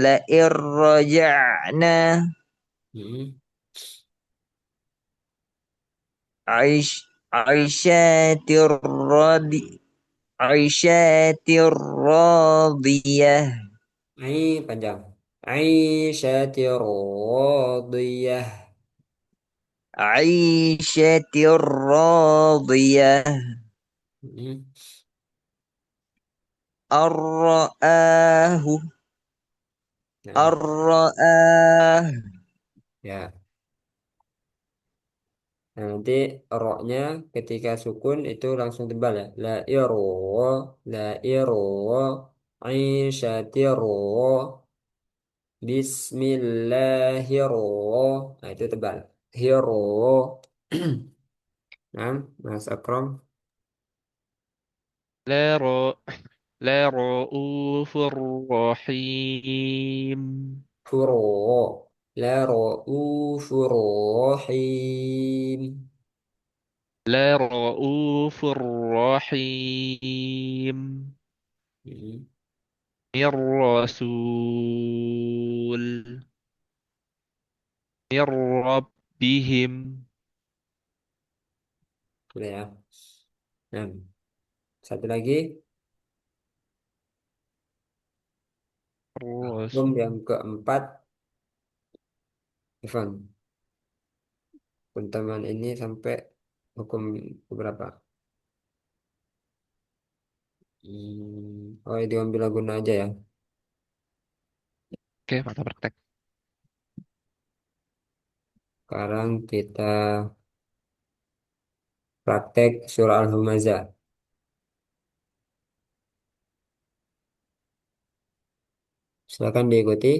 la ir, roja'na, Hmm. aish, aisyatir radi, aisyatir radiyah, Ai panjang. Aisyati radiyah. aisyatir radiyah, Hmm. ar-ra'ahu, Nah, ar-ra'ah, ya. Nah, nanti roknya ketika sukun itu langsung tebal ya. La iro, la iro, aisyati ro, bismillahirro. Nah, itu tebal. Hiro. Nah, Mas Akram. لا را لا رؤوف رحيم Furo. La ro'ufu rohim. لا رؤوف رحيم Hmm, من رسول من ربهم Sudah ya. Nah, satu lagi. Hukum الرسول yang keempat. Ivan. Puntaman ini sampai hukum beberapa. Oh, diambil guna aja ya. Oke, mantap praktek. Sekarang kita praktek surah Al-Humazah. Silakan diikuti.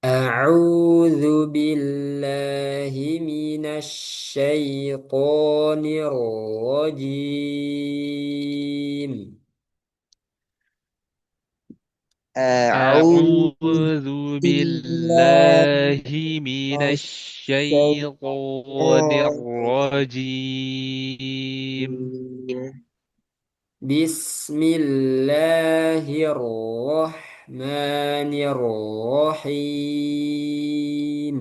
A'udzu billahi minasy syaithanir rajim. a'udzu أعوذ billahi بالله من الشيطان minasyaitonir الرجيم rajim. Bismillahirrahmanirrahim.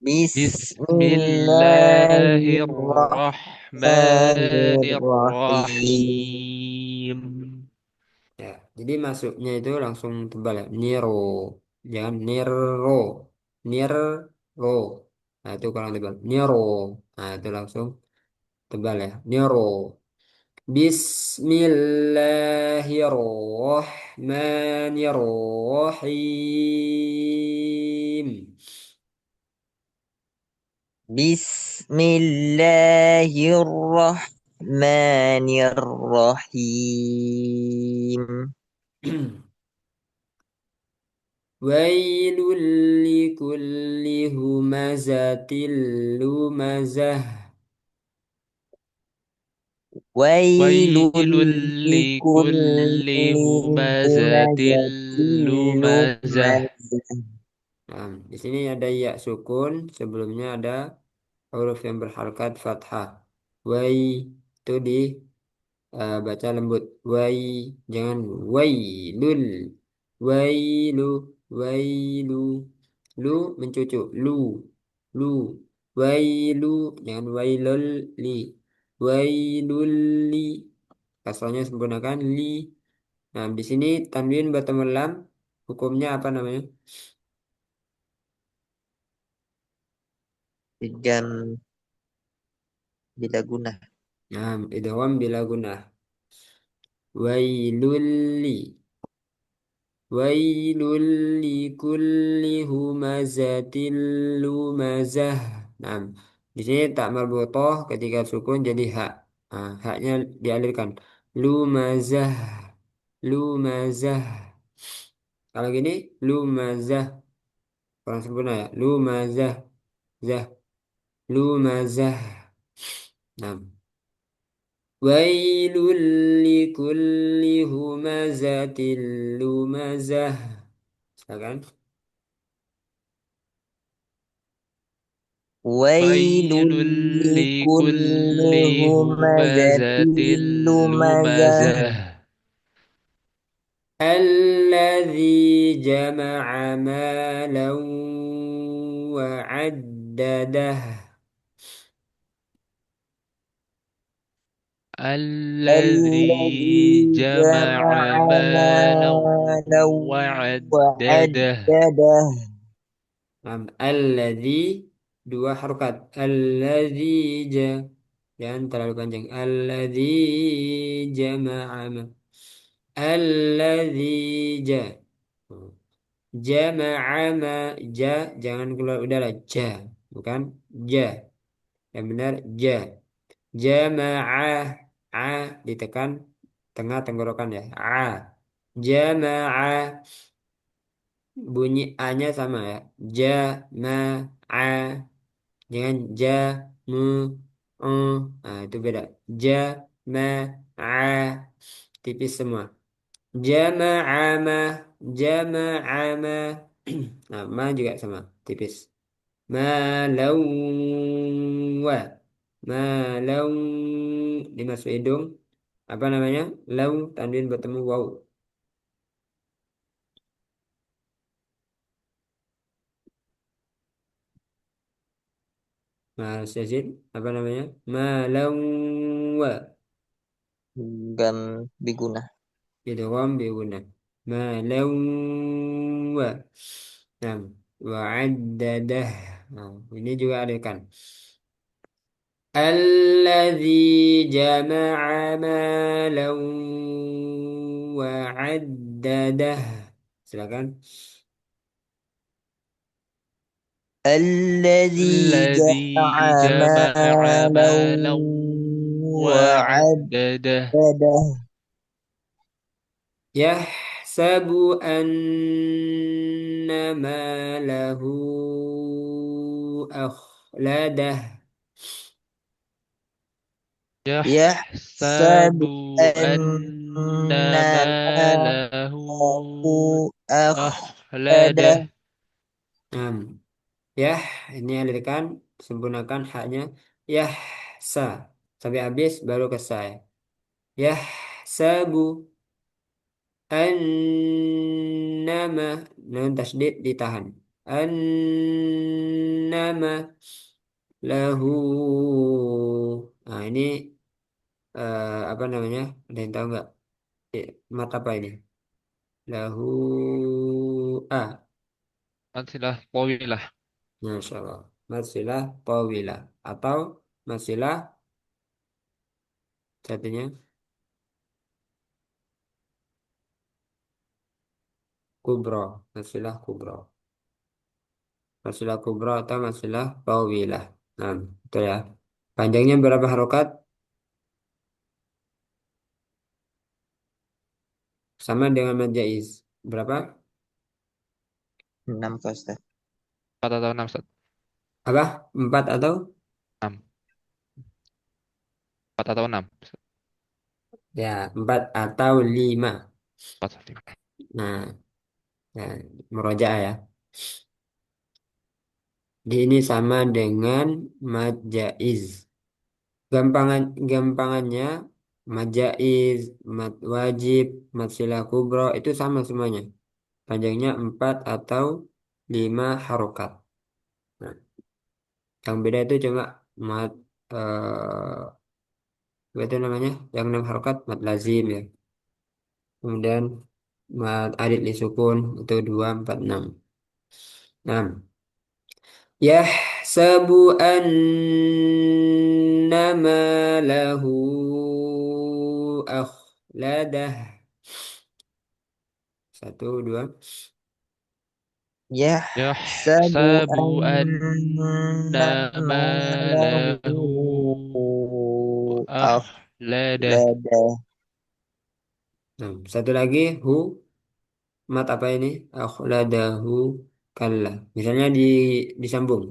بسم الله الرحمن Bismillahirrahmanirrahim. الرحيم Ya, jadi masuknya itu langsung tebal ya. Niro, jangan niro, niro. Nah, itu kurang tebal. Niro, nah itu langsung tebal ya. Niro. Bismillahirrahmanirrahim. Bismillahirrahmanirrahim. Wailul likulli humazatil lumazah. Wailun ويل لكل likulli همزة humazatil لمزة lumazah. Nah, di sini ada ya sukun, sebelumnya ada huruf yang berharakat fathah. Wai itu di baca lembut. Wai jangan wailul. Wailu, wailu. Lu mencucu. Lu, lu. Wailu jangan wailul li. Wailul li. kasrohnya sempurnakan li. Nah, di sini tanwin bertemu lam, hukumnya apa namanya? idgham bila guna. Nah, idgham bila gunah. Wailulli. Wailulli kulli humazatil lumazah. Nah, di sini tak marbutoh ketika sukun jadi hak. Nah, haknya dialirkan. Lumazah. Lumazah. Kalau gini, lumazah. Kurang sempurna ya. Lumazah. Zah. Lumazah. Nah. Wailul likulli humazatil lumazah. Silakan. Wailul Wailul likulli likulli humazatin humazatil lumazah. lumazah. Alladzi jama'a malan wa 'addadah. Alladzi الذي jama'a جمع malan مالا wa'addadah. وعدده. Alladzi dua harokat. Alladzi ja. Jangan terlalu panjang. Alladzi jama'a Alladzi ja. Jama'a ma ja jangan keluar udara ja bukan ja yang benar ja jama'a a ditekan tengah tenggorokan ya a jama'a bunyi a-nya sama ya jama'a jangan ja mu nah itu beda jama'a tipis semua jama'ama jama'ama nah ma juga sama tipis malau wa malau dimasuk hidung apa namanya lau tanwin bertemu waw Mas Yazid apa namanya malau wa Gam biguna. idgham bi gunah malau wa nah wa addadah nah, ini juga ada kan الذي جمع مالا وعدده silakan الذي Alladzi جمع jama'a مالا malan وعدده. wa'addadah. يحسب أن ماله أخلده يحسب Yahsabu أن anna malahu ماله أخلده. ahladah. Nah, yah ini alirkan sempurnakan haknya yahsa sampai habis baru ke saya yahsabu annama nun tasdid ditahan annama lahu nah ini apa namanya ada yang tahu nggak mata apa ini lahu Masilah tawilah. Masya Allah masilah tawilah atau masilah satunya kubro masilah kubro masilah kubro atau masilah tawilah nah itu ya panjangnya berapa harokat sama dengan mad jaiz berapa 6 Kak Ustaz. 4 atau 6, Ustaz? apa empat atau 6. 4 atau 6. ya empat atau lima 4 atau 5. nah ya, murojaah ya ini sama dengan mad jaiz gampangannya mad jaiz mad wajib mad silah kubro itu sama semuanya panjangnya 4 atau 5 harokat nah, yang beda itu cuma mad Itu namanya yang 6 harokat mad lazim ya. Kemudian mad alif li sukun itu 2 4 6. 6. Yahsabu annama lahu akhladah. Satu, dua. Yahsabu يحسب أن annama ماله lahu أخلده. akhlada. Nah, satu lagi mat apa ini? Akhladahu kalla. Misalnya disambung.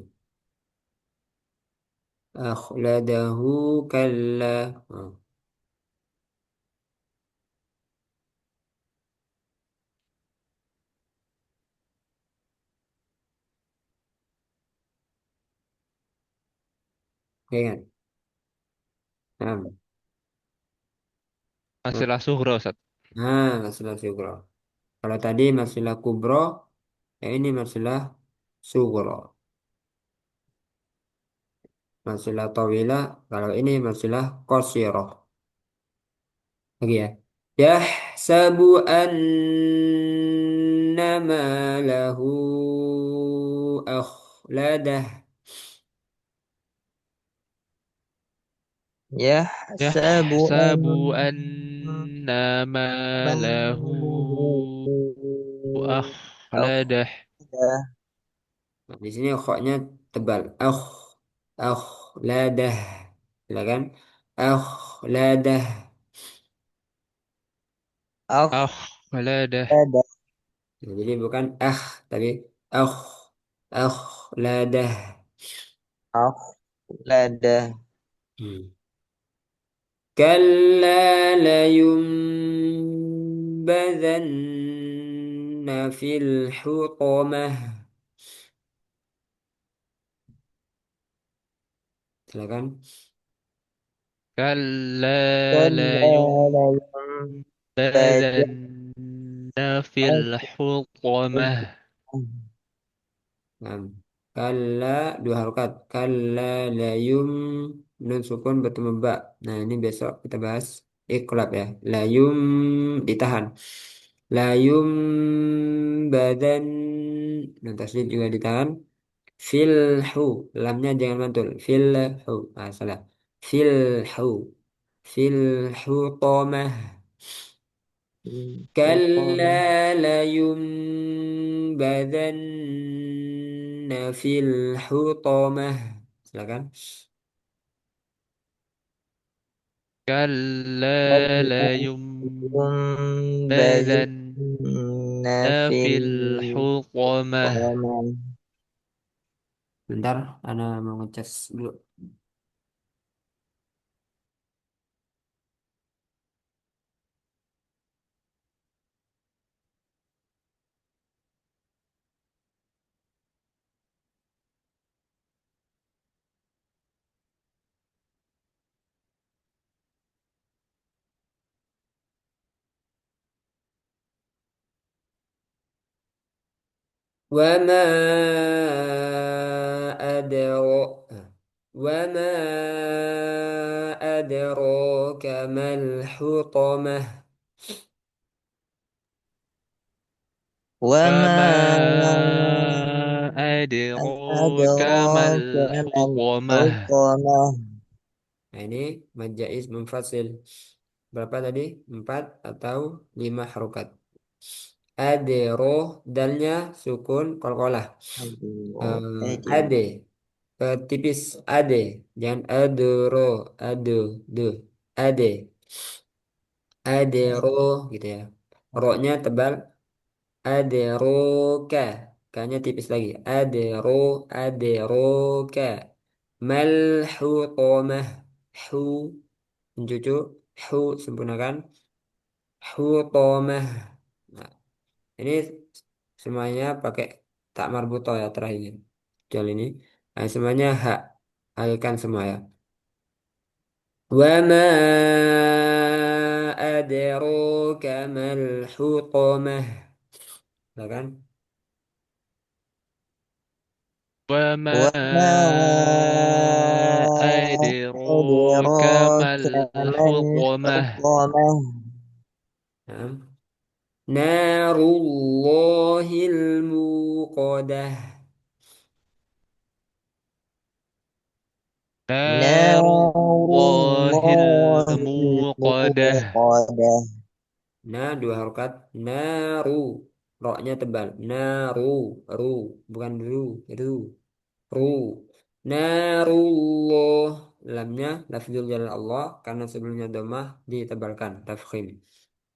Akhladahu kalla. Oh, oke kan? Nah, nah, Masilah sughra, Ustaz. masalah sugro. Kalau tadi masalah kubro, ya ini masalah sugro. Masalah tawilah, kalau ini masalah qasiroh. Lagi ya. Yahsabu annama lahu akhladah. Yahsabu يحسب annama أن ماله lahu أخلده. akhlada. Nah, di sini khoknya tebal. Akhladah. Silakan. Akhladah. أخلده. Akhlada. Nah, jadi bukan tapi akh akhladah. Akhlada. Hmm. كلا لينبذن في الحطمة. Silakan. كلا Kalla layunbadanna لينبذن في الحطمة. Nah, kalla dua harokat. Kalla layum nun sukun bertemu ba. Nah ini besok kita bahas iklab ya. Layum ditahan. Layum badan nun tasdid juga ditahan. Filhu lamnya jangan mantul. Filhu salah. Filhu filhu tomah. hutama. كلا لينبذن في الحطمة. Silakan. كلا Kalla لينبذن yunbadanna في fil الحطمة. hutama. Bentar, Ana mau ngecas dulu. وما أدرى وما أدراك ما الحطمة. Wama وما أدراك ما adraka mal الحطمة. hutama. Nah ini majais munfasil. Berapa tadi? Empat atau lima harokat. Adero dalnya sukun kolkolah. Aduh, Ade tipis ade jangan adero ado do ade adero gitu ya. Roknya tebal aderoka kanya tipis lagi aderoka malhutomah hu mencucu hu sempurnakan hutomah. Nah, ini semuanya pakai tak marbuto ya terakhir. Kecuali ini. Nah, semuanya hak. Alkan semua ya. Wa ma adraka mal hutamah. Ya kan? وما wama أدراك ما ما الحطمة الحطمة Nah, Narullahil muqadah. نار نار الله الله الموقدة الموقدة Nah, dua harokat. Naru. Roknya tebal. Naru. Ru. Bukan ru. Ru. Ru. Narullah. Lamnya lafzul jalal Allah. Karena sebelumnya domah ditebalkan. Tafkhim.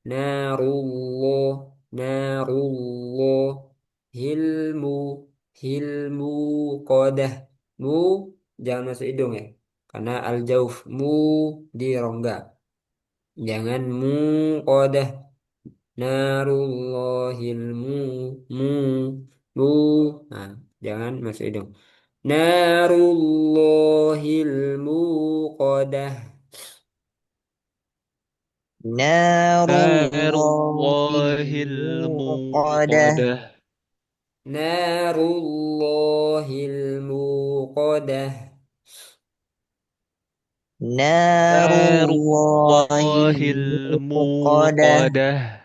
Narullah. Narullah. Hilmu. Hilmu. Qadah. Mu. Jangan masuk hidung ya. Karena al-jauf. Mu. Di rongga. Jangan mu. Qadah. Narullahil mu mu nah, jangan masuk hidung. Narullahil muqadah. نار نار الله الله الموقدة الموقدة Narullahil muqadah. نار نار الله الله الموقدة الموقدة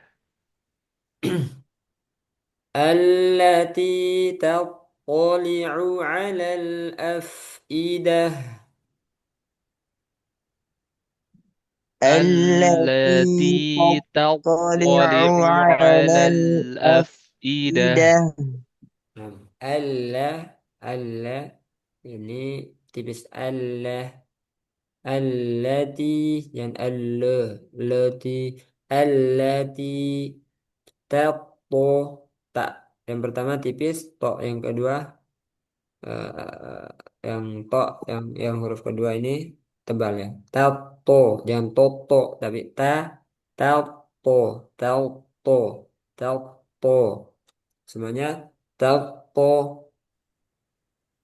Allati tattali'u 'alal af'idah. التي التي تطلع تطلع على على الأفئدة الأفئدة Nah, Allah Allah ini tipis Allah allati yang lati allati tato tak yang pertama tipis to yang kedua yang to yang huruf kedua ini tebal ya tato jangan toto tapi tato tato tato semuanya tato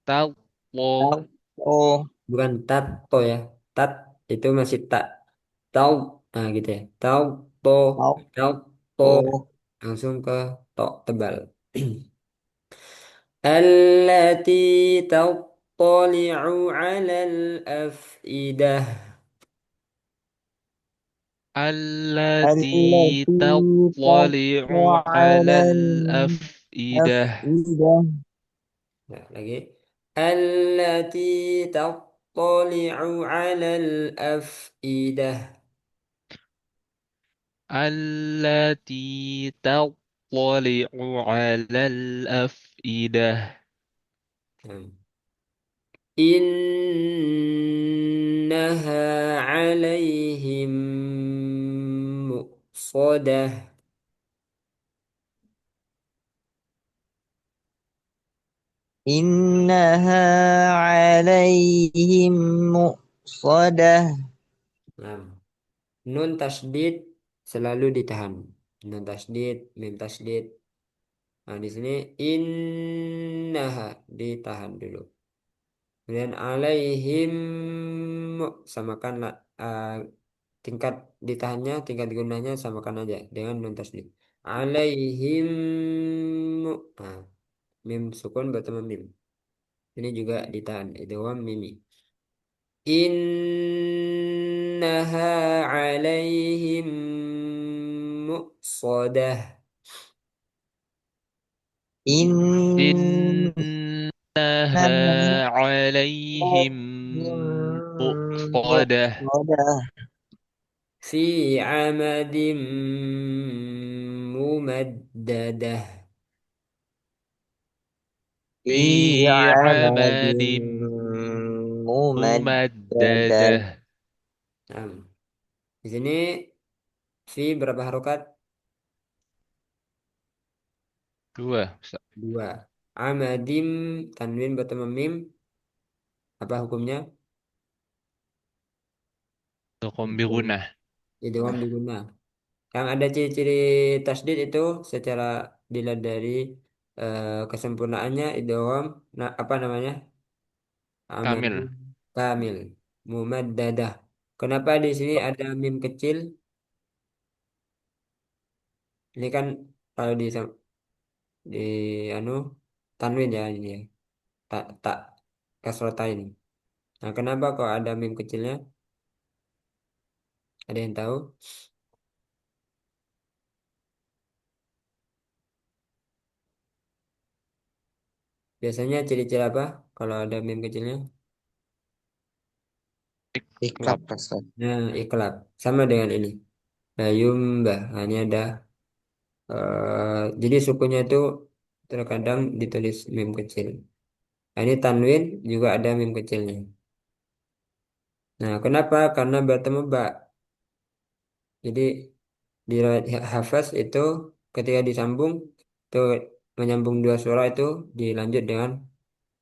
تطلع Oh, bukan tato ya tat itu masih tak tau nah gitu ya tau to tau to oh, langsung ke to tebal allati tattali'u 'alal af'idah. التي التي تطلع تطلع على على الأفئدة الأفئدة Nah, lagi allati tattali'u 'alal af'idah. التي تطلع على الأفئدة Nah, innaha 'alaihim muqsadah. إنها عليهم مؤصدة Nah, nun tasdid selalu ditahan. Nun tasdid, mim tasdid. Nah, di sini innaha ditahan dulu. Kemudian alaihim samakan tingkat ditahannya, tingkat gunanya samakan aja dengan nun tasdid. Alaihim nah, mim sukun bertemu mim. Ini juga ditahan idgham mimi. Innaha alaihim muqsadah. إنها إنها عليهم مؤصدة مؤصدة Fi amadim mumaddadah. في في عمد عمد ممددة ممددة Nah, di sini fi berapa harokat? dua Ustaz. Dua. Amadim tanwin bertemu mim. Apa hukumnya? Hukum biguna Idgham diguna. Yang ada ciri-ciri tasdid itu secara dilihat dari kesempurnaannya idgham apa namanya? Amadim kamil kamil mumaddadah. Kenapa di sini ada mim kecil? Ini kan kalau di anu tanwin ya ini ya. Tak tak kasrotain. Nah, kenapa kok ada mim kecilnya? Ada yang tahu? Biasanya ciri-ciri apa kalau ada mim kecilnya? Iklab Ustaz. Nah, iklab. Sama dengan ini. Nah, yumbah. Nah, ini ada. Jadi sukunya itu terkadang ditulis mim kecil. Nah, ini tanwin juga ada mim kecilnya. Nah, kenapa? Karena bertemu ba. Jadi di riwayat hafaz itu ketika disambung itu menyambung dua suara itu dilanjut dengan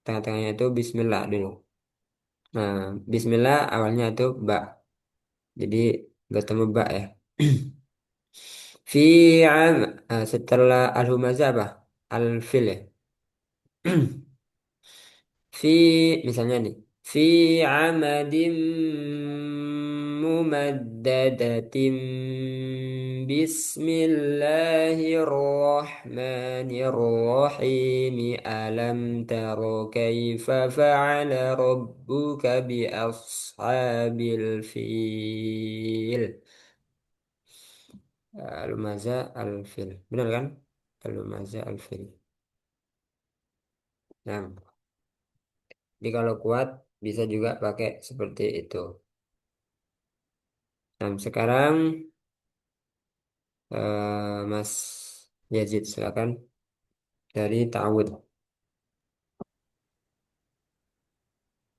tengah-tengahnya itu Bismillah dulu. Nah, Bismillah awalnya itu ba. Jadi bertemu ba ya. Fi am setelah al-humazah apa? Al-fil ya. Fi misalnya nih. Fi amadim mumaddadatin bismillahirrahmanirrahim alam taro kaifa fa'ala rabbuka bi ashabil fil. Al-maza al-fil. Benar kan? Al-maza al-fil. Nah, jadi kalau kuat bisa juga pakai seperti itu. Nah, sekarang Mas Yazid silakan dari ta'awud.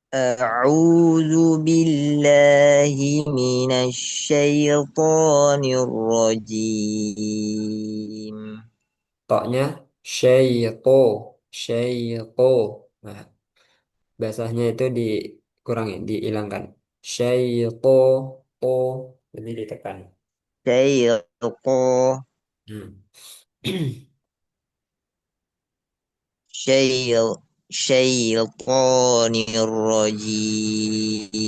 أعوذ بالله من الشيطان الرجيم. Toknya syaiqo, syaiqo. Nah, bahasanya itu dikurangi, dihilangkan. Syaiqo, o, jadi ditekan. شيطان Hmm. شيء شيطان الرجيم.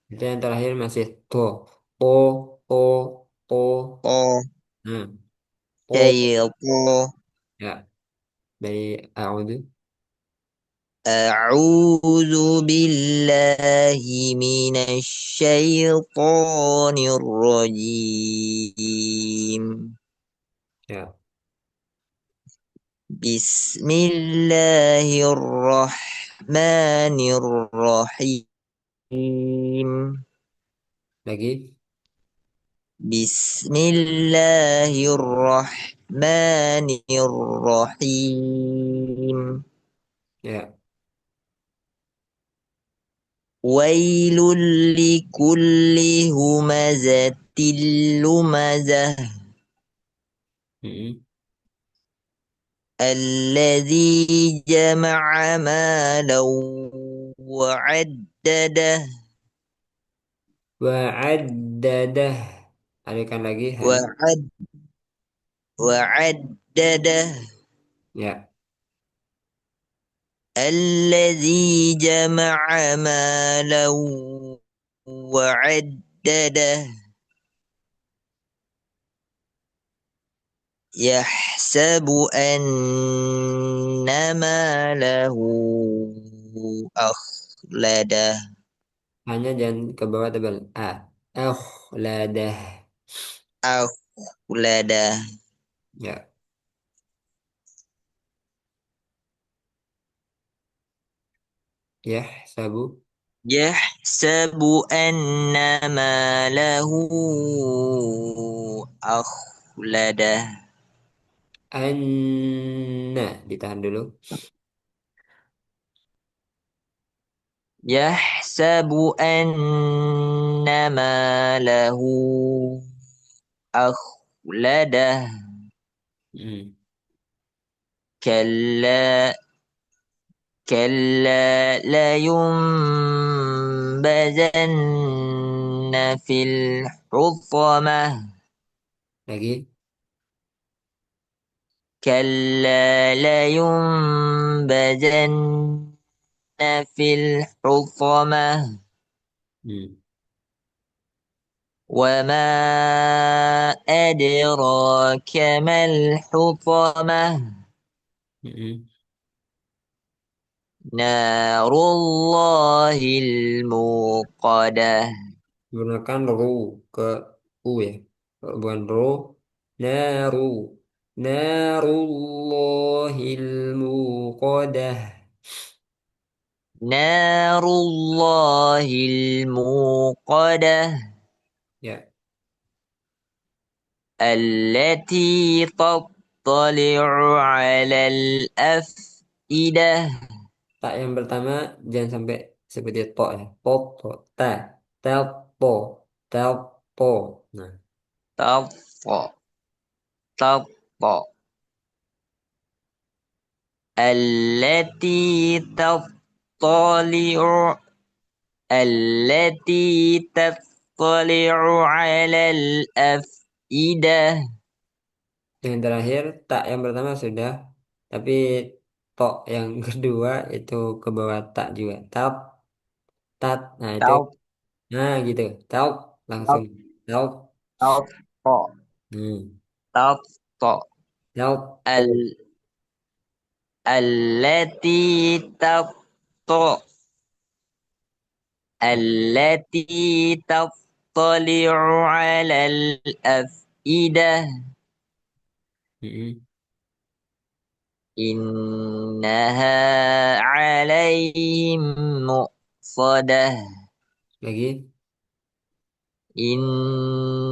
Itu yang terakhir masih to, to, to, to. Oh, Hmm. To, شيطان. ya, dari a'udhu. أعوذ بالله من الشيطان الرجيم. Ya, بسم الله الرحمن الرحيم. lagi. بسم الله الرحمن الرحيم. Ya. ويل لكل همزة لمزة Hmm. الذي جمع مالا وعدده. Wa'addadah. Alihkan lagi hari. وعد وعدده. Ya. الذي جمع مالا وعدده. يحسب أن ماله أخلده. Hanya jangan ke bawah tebal. Akhladah. أخلده. Ya. Ya. Sabu. يحسب أن ماله أخلده. Anna. Ditahan dulu. يحسب أن ماله أخلده. Hmm. كلا كلا لينبذن في الحطمة. Lagi. كلا لينبذن في الحطمة. Hmm. وما أدراك ما الحطمة. Hmm. Narullahil muqadah. Gunakan ru ke u ya. Kalau bukan ru, naru. Narullahil muqadah. Narullahil muqadah. Ya, التي تطلع على الأفئدة. tak yang pertama jangan sampai seperti to ya. To, to, ta, tel, po, tel, po. Nah, تطفى تطفى التي تطلع التي تطلع على الأفئدة. yang terakhir tak yang pertama sudah, tapi to yang kedua itu ke bawah tak juga. Tap, tat. Nah, itu nah gitu. Tap langsung. Tap. تطفى Hmm. تطفى Tap, po. ال- التي تطلع التي تطلع على الأفئدة. Mm-mm. إنها عليهم مؤصدة. Lagi.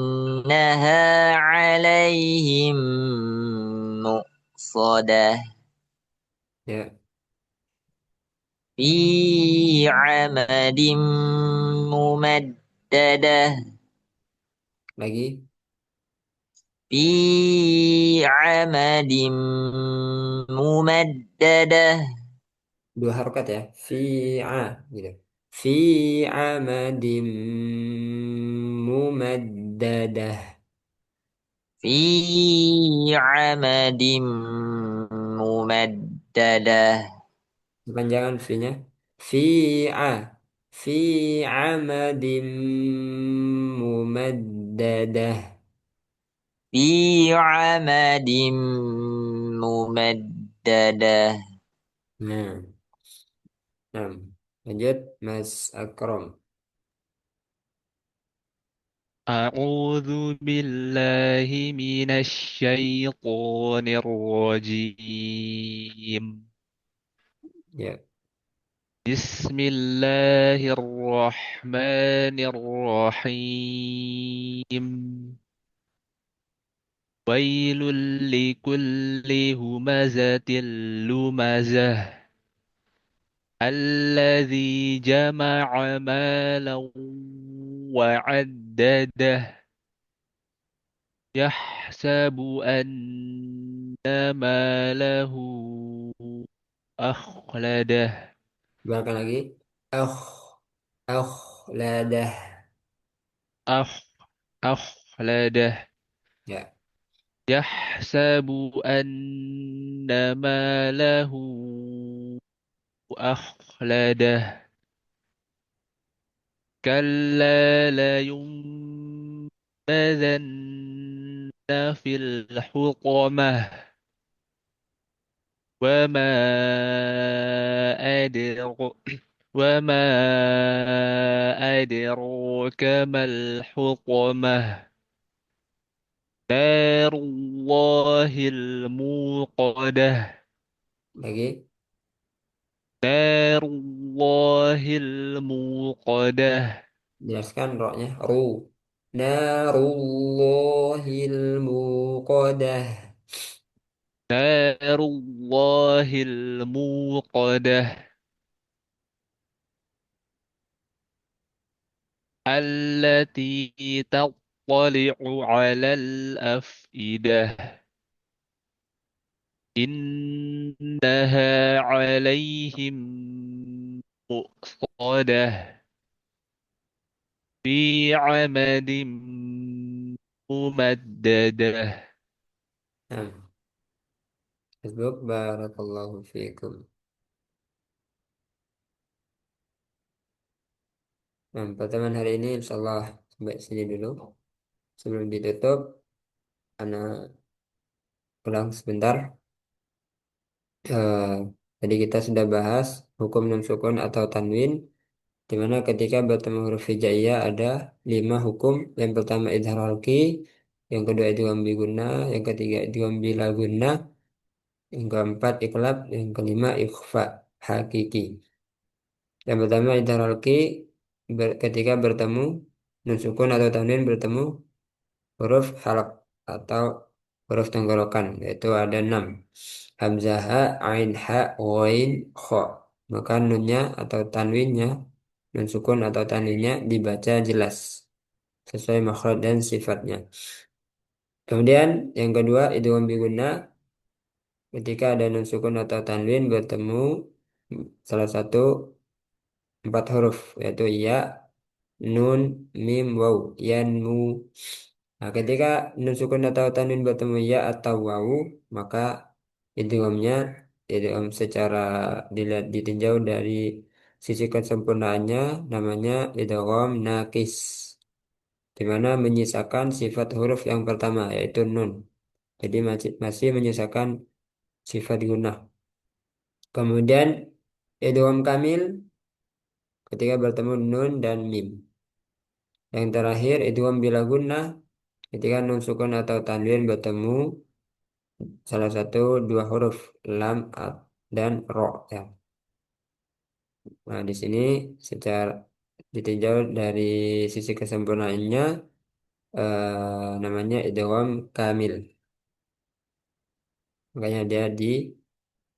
إنها عليهم مؤصدة Ya, في عمد ممددة lagi. في عمد ممددة Dua harokat ya. Fi'a gitu. Fi amadim mumaddadah. في عمد ممددة Kepanjangan fi-nya. Fi'a. Fi amadim mumaddadah. في عمد ممددة Nah, nah. Lanjut Mas Akram. أعوذ بالله من الشيطان الرجيم. Ya, بسم الله الرحمن الرحيم. ويل لكل همزة لمزة الذي جمع مالا وعدده يحسب أن ماله أخلده. belakang lagi. Oh, oh, ladah. أخ أخلده. Ya, يحسب أن ماله أخلده. كلا لينبذن في الحطمة. وما أدر وما أدراك ما الحطمة. نار الله الموقدة. lagi. نار الله الموقدة. Jelaskan roknya. Ru. Narullahil muqadah. نار الله الموقدة التي تطلع على الأفئدة. إنها عليهم مؤصدة في عمد ممددة. Nah, Facebook barakallahu fiikum. Nah, pertemuan hari ini insyaallah sampai sini dulu. Sebelum ditutup, anak pulang sebentar. Tadi kita sudah bahas hukum nun sukun atau tanwin, di mana ketika bertemu huruf hijaiyah ada 5 hukum. Yang pertama idhar halqi, yang kedua idgham bi gunnah, yang ketiga idgham bila gunnah, yang keempat iqlab, yang kelima ikhfa hakiki. Yang pertama idhar halqi, ketika bertemu nun sukun atau tanwin bertemu huruf halq atau huruf tenggorokan, yaitu ada 6: hamzah, ha, ain, ha, ghain, kha. Maka nunnya atau tanwinnya, nun sukun atau tanwinnya dibaca jelas sesuai makhraj dan sifatnya. Kemudian yang kedua idgham bi gunnah, ketika ada nun sukun atau tanwin bertemu salah satu 4 huruf, yaitu ya, nun, mim, waw, yanmu. Nah, ketika nun sukun atau tanwin bertemu ya atau waw, maka idghamnya idgham secara dilihat ditinjau dari sisi kesempurnaannya namanya idgham nakis, di mana menyisakan sifat huruf yang pertama yaitu nun. Jadi masih menyisakan sifat gunnah. Kemudian idgham kamil ketika bertemu nun dan mim. Yang terakhir idgham bila gunnah ketika nun sukun atau tanwin bertemu salah satu 2 huruf lam dan ro ya. Nah, di sini secara ditinjau dari sisi kesempurnaannya namanya idgham kamil. Makanya dia di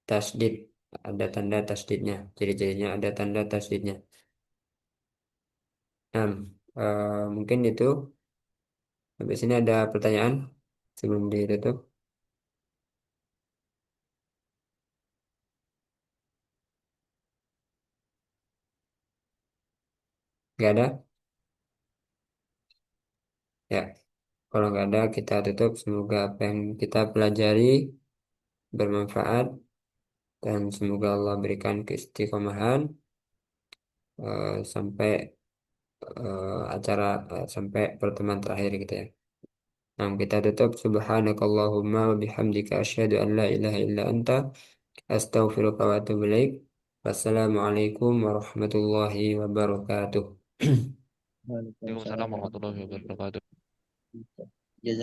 tasdid, ada tanda tasdidnya. Ciri-cirinya ada tanda tasdidnya. Nah, mungkin itu. Sampai sini ada pertanyaan sebelum ditutup? Nggak ada? Ya, kalau nggak ada kita tutup. Semoga apa yang kita pelajari bermanfaat dan semoga Allah berikan keistiqomahan sampai sampai pertemuan terakhir gitu ya. Nah, kita tutup. Subhanakallahumma wa bihamdika asyhadu an la ilaha illa anta astaghfiruka wa atubu ilaik. Wassalamualaikum warahmatullahi wabarakatuh. Waalaikumsalam Waalaikumsalam warahmatullahi warahmatullahi wabarakatuh. wabarakatuh.